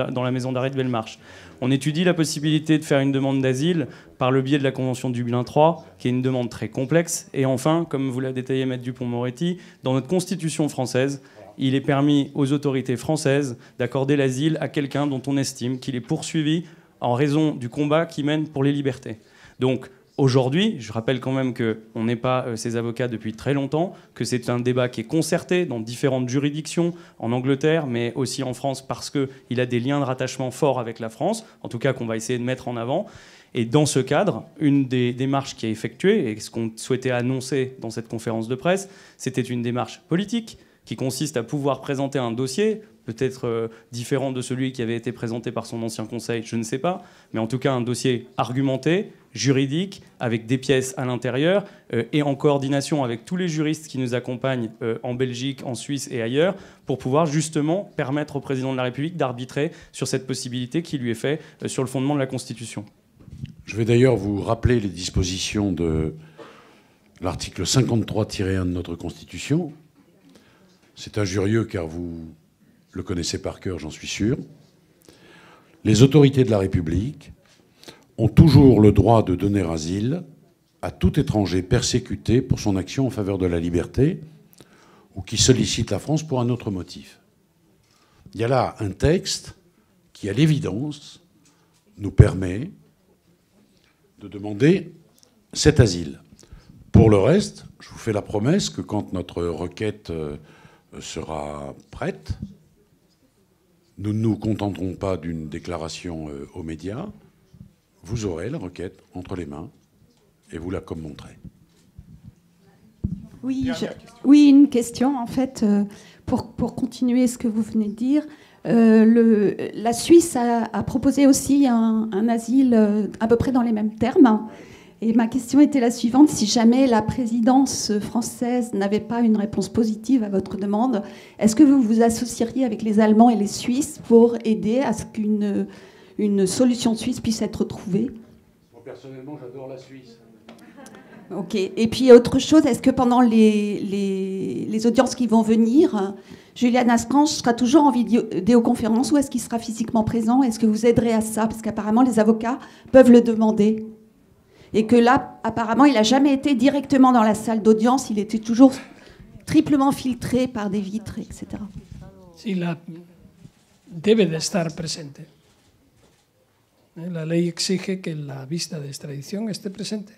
d'arrêt de Belmarsh. On étudie la possibilité de faire une demande d'asile par le biais de la Convention de Dublin III, qui est une demande très complexe. Et enfin, comme vous l'a détaillé Maître Dupond-Moretti, dans notre Constitution française, il est permis aux autorités françaises d'accorder l'asile à quelqu'un dont on estime qu'il est poursuivi en raison du combat qu'il mène pour les libertés. Donc, aujourd'hui, je rappelle quand même qu'on n'est pas ses avocats depuis très longtemps, que c'est un débat qui est concerté dans différentes juridictions, en Angleterre, mais aussi en France, parce qu'il a des liens de rattachement forts avec la France, en tout cas qu'on va essayer de mettre en avant. Et dans ce cadre, une des démarches qui est effectuée, et ce qu'on souhaitait annoncer dans cette conférence de presse, c'était une démarche politique qui consiste à pouvoir présenter un dossier, peut-être différent de celui qui avait été présenté par son ancien conseil, je ne sais pas, mais en tout cas un dossier argumenté, juridique, avec des pièces à l'intérieur, et en coordination avec tous les juristes qui nous accompagnent en Belgique, en Suisse et ailleurs, pour pouvoir justement permettre au président de la République d'arbitrer sur cette possibilité qui lui est faite sur le fondement de la Constitution. Je vais d'ailleurs vous rappeler les dispositions de l'article 53-1 de notre Constitution. C'est injurieux car vous le connaissez par cœur, j'en suis sûr. Les autorités de la République ont toujours le droit de donner asile à tout étranger persécuté pour son action en faveur de la liberté ou qui sollicite la France pour un autre motif. Il y a là un texte qui, à l'évidence, nous permet de demander cet asile. Pour le reste, je vous fais la promesse que quand notre requête sera prête, nous ne nous contenterons pas d'une déclaration aux médias. Vous aurez la requête entre les mains et vous la commenterez. Oui, oui, une question en fait, pour continuer ce que vous venez de dire. La Suisse a proposé aussi un asile à peu près dans les mêmes termes. Et ma question était la suivante: si jamais la présidence française n'avait pas une réponse positive à votre demande, est-ce que vous vous associeriez avec les Allemands et les Suisses pour aider à ce qu'une solution suisse puisse être trouvée? Moi, personnellement, j'adore la Suisse. Ok. Et puis, autre chose, est-ce que pendant les audiences qui vont venir, Julian Assange sera toujours en vidéoconférence ou est-ce qu'il sera physiquement présent? Est-ce que vous aiderez à ça? Parce qu'apparemment, les avocats peuvent le demander. Et que là, apparemment, il n'a jamais été directement dans la salle d'audience, il était toujours triplement filtré par des vitres, etc. Sí, debe de estar presente. La ley exige que la vista de extradición esté presente.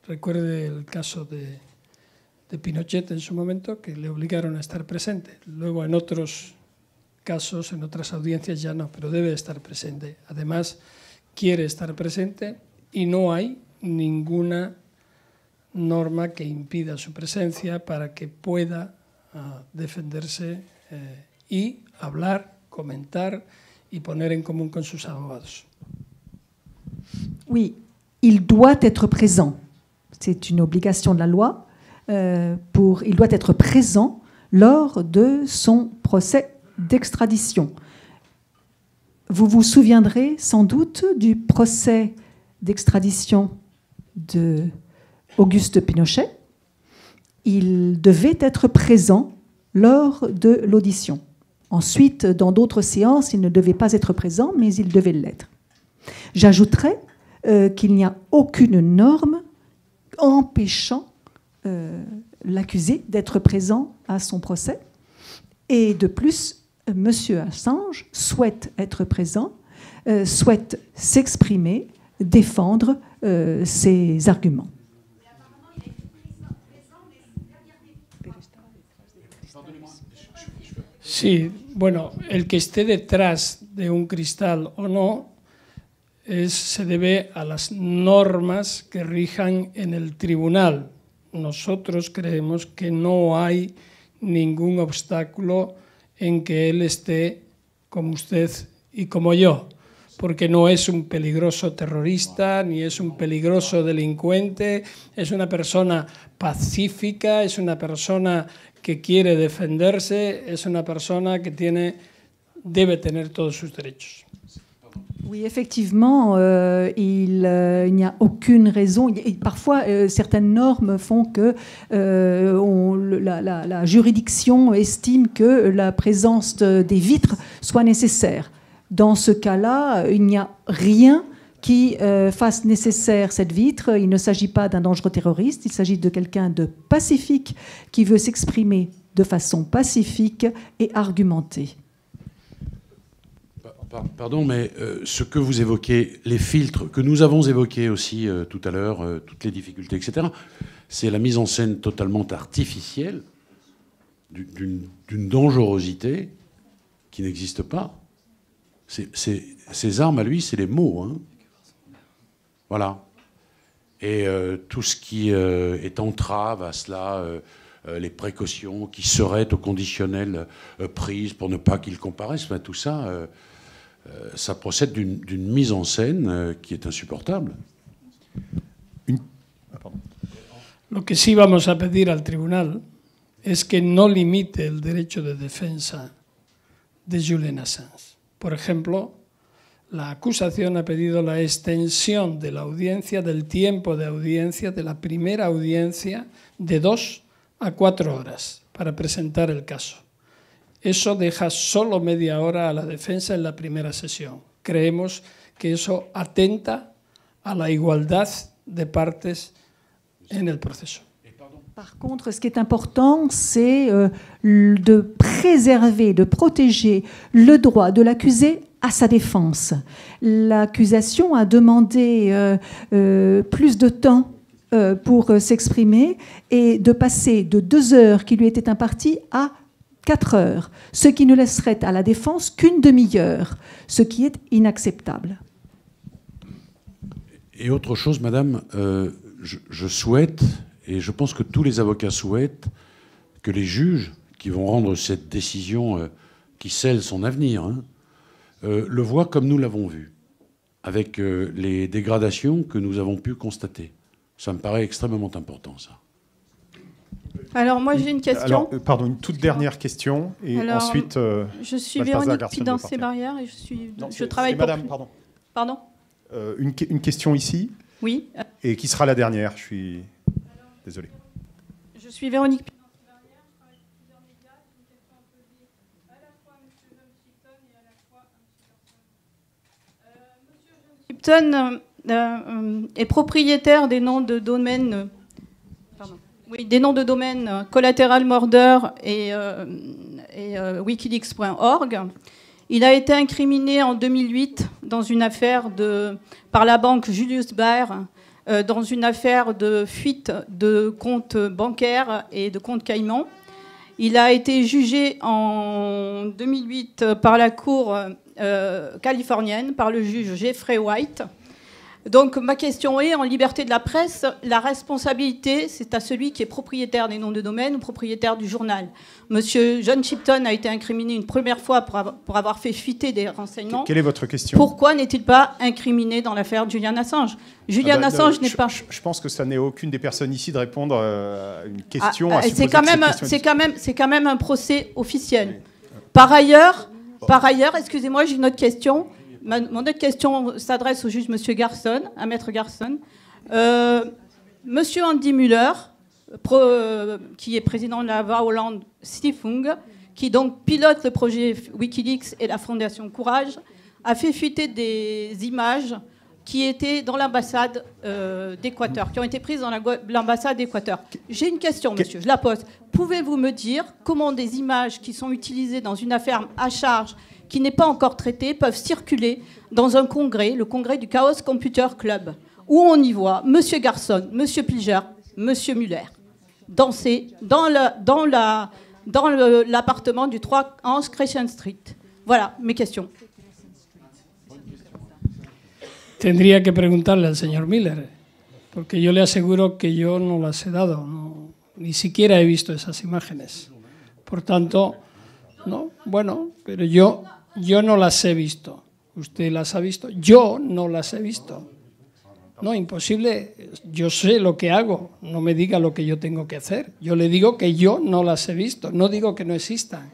Recuerde el caso de Pinochet en su momento, que le obligaron a estar presente. Luego, en otros casos, en otras audiencias ya no, pero debe de estar presente. Además, quiere estar presente y no hay ninguna norma que impida su presencia para que pueda defenderse y hablar, comentar y poner en común con sus abogados. Oui, il doit être présent. C'est une obligation de la loi. Il doit être présent lors de son procès d'extradition. Vous vous souviendrez sans doute du procès d'extradition de Auguste Pinochet. Il devait être présent lors de l'audition. Ensuite, dans d'autres séances, il ne devait pas être présent, mais il devait l'être. J'ajouterais qu'il n'y a aucune norme empêchant l'accusé d'être présent à son procès. Et de plus, M. Assange souhaite être présent, souhaite s'exprimer, défendre ses arguments. Sí, bueno, el que esté detrás de un cristal o no se debe a las normas que rijan en el tribunal. Nosotros creemos que no hay ningún obstáculo en que él esté como usted y como yo, porque no es un peligroso terrorista, ni es un peligroso delincuente, es una persona pacífica, es una persona que quiere defenderse, es una persona que debe tener todos sus derechos. Oui, effectivement, il n'y a aucune raison. Et parfois, certaines normes font que la juridiction estime que la présence des vitres soit nécessaire. Dans ce cas-là, il n'y a rien qui fasse nécessaire cette vitre. Il ne s'agit pas d'un dangereux terroriste, il s'agit de quelqu'un de pacifique qui veut s'exprimer de façon pacifique et argumentée. Pardon, mais ce que vous évoquez, les filtres que nous avons évoqués aussi tout à l'heure, toutes les difficultés, etc., c'est la mise en scène totalement artificielle d'une dangerosité qui n'existe pas. Ces armes, à lui, c'est les mots. Hein. Voilà. Et tout ce qui est entrave à cela, les précautions qui seraient au conditionnel prises pour ne pas qu'il comparaisse, ben, tout ça, ça procède d'une mise en scène qui est insupportable. Lo que sí vamos a pedir al tribunal es que no limite el derecho de defensa de Julian Assange. Por ejemplo, la acusación ha pedido la extensión de la audiencia, del tiempo de audiencia, de la primera audiencia, de 2 a 4 horas para presentar el caso. Eso deja solo media hora a la defensa en la primera sesión. Creemos que eso atenta a la igualdad de partes en el proceso. Par contre, ce qui est important, c'est de préserver, de protéger le droit de l'accusé à sa défense. L'accusation a demandé plus de temps pour s'exprimer et de passer de 2 heures qui lui étaient imparties à 4 heures, ce qui ne laisserait à la défense qu'une demi-heure, ce qui est inacceptable. Et autre chose, madame, je souhaite, et je pense que tous les avocats souhaitent, que les juges qui vont rendre cette décision qui scelle son avenir, hein, le voient comme nous l'avons vu, avec les dégradations que nous avons pu constater. Ça me paraît extrêmement important, ça. Alors moi j'ai une question. Alors, pardon, une toute dernière question et alors, ensuite. Je suis Véronique Pidance-Barrière et je travaille pour. Madame, pardon. Pardon. Une question ici. Oui. Et qui sera la dernière. Je suis désolé. Je suis Véronique Pidance-Barrière. Je travaille pour plusieurs médias. Une question à poser à la fois à M. John Shipton et à la fois à M. John Shipton est propriétaire des noms de domaine. Oui, des noms de domaine Collateral Murder et Wikileaks.org. Il a été incriminé en 2008 dans une affaire par la banque Julius Baer, dans une affaire de fuite de comptes bancaires et de comptes Caïmans. Il a été jugé en 2008 par la cour californienne, par le juge Jeffrey White. Donc ma question est, en liberté de la presse, la responsabilité, c'est à celui qui est propriétaire des noms de domaine ou propriétaire du journal. Monsieur John Shipton a été incriminé une première fois pour avoir fait fuiter des renseignements. Quelle est votre question? Pourquoi n'est-il pas incriminé dans l'affaire Julian Assange? Julian Assange n'est pas... Je pense que ça n'est aucune des personnes ici de répondre à une question. C'est quand même un procès officiel. Par ailleurs, excusez-moi, j'ai une autre question. Mon autre question s'adresse au juge Monsieur Garson, à Maître Garson. Monsieur Andy Muller, qui est président de la Vauland Stiftung, qui donc pilote le projet Wikileaks et la Fondation Courage, a fait fuiter des images qui étaient dans l'ambassade d'Équateur, qui ont été prises dans l'ambassade d'Équateur. J'ai une question, monsieur, je la pose. Pouvez-vous me dire comment des images qui sont utilisées dans une affaire à charge qui n'est pas encore traité, peuvent circuler dans un congrès, le congrès du Chaos Computer Club, où on y voit M. Garson, M. Pilger, M. Muller, danser dans l'appartement du 311 Crescent Street. Voilà mes questions. Tendría que preguntarle al señor Miller, porque yo le aseguro que yo no las he dado, ni siquiera he visto esas imágenes. Por tanto, no, bueno, pero yo no las he visto. ¿Usted las ha visto? Yo no las he visto. No, imposible. Yo sé lo que hago. No me diga lo que yo tengo que hacer. Yo le digo que yo no las he visto. No digo que no existan.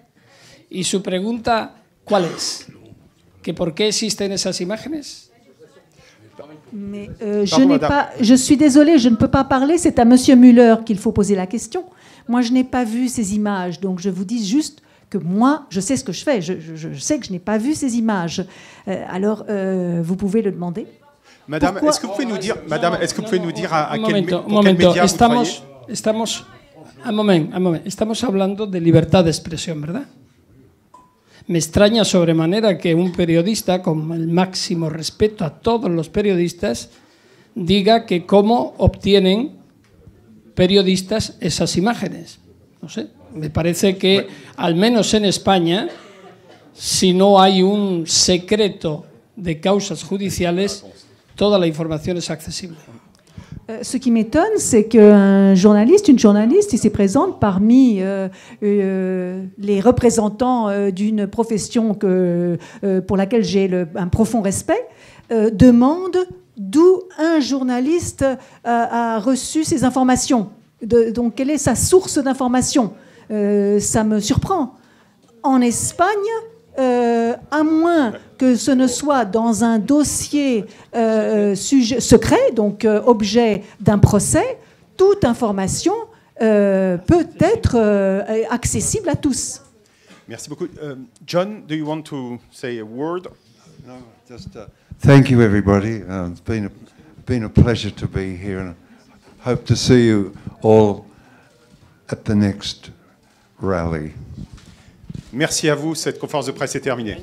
Y su pregunta, ¿cuál es? ¿Que por qué existen esas imágenes? Mais je suis désolée, je ne peux pas parler. C'est à Monsieur Muller qu'il faut poser la question. Moi, je n'ai pas vu ces images. Donc, je vous dis juste que moi, je sais ce que je fais. Je sais que je n'ai pas vu ces images. Alors, vous pouvez le demander. Madame, est-ce que vous pouvez nous dire, à quel média vous travaillez? un momento. Estamos hablando de libertad de expresión, ¿verdad? Me extraña sobremanera que un periodista, con el máximo respeto a todos los periodistas, diga que cómo obtienen periodistas esas imágenes. No sé, me parece que, al menos en España, si no hay un secreto de causas judiciales, toda la información es accesible. Ce qui m'étonne, c'est qu'un journaliste, une journaliste, qui se présente parmi les représentants d'une profession pour laquelle j'ai un profond respect, demande d'où un journaliste a reçu ces informations. Donc, quelle est sa source d'information? Ça me surprend. En Espagne, à moins que ce ne soit dans un dossier secret, donc objet d'un procès, toute information peut être accessible à tous. Merci beaucoup. John, do you want to say a word? No, just thank you, everybody. It's been a pleasure to be here, and hope to see you all at the next rally. Merci à vous, cette conférence de presse est terminée.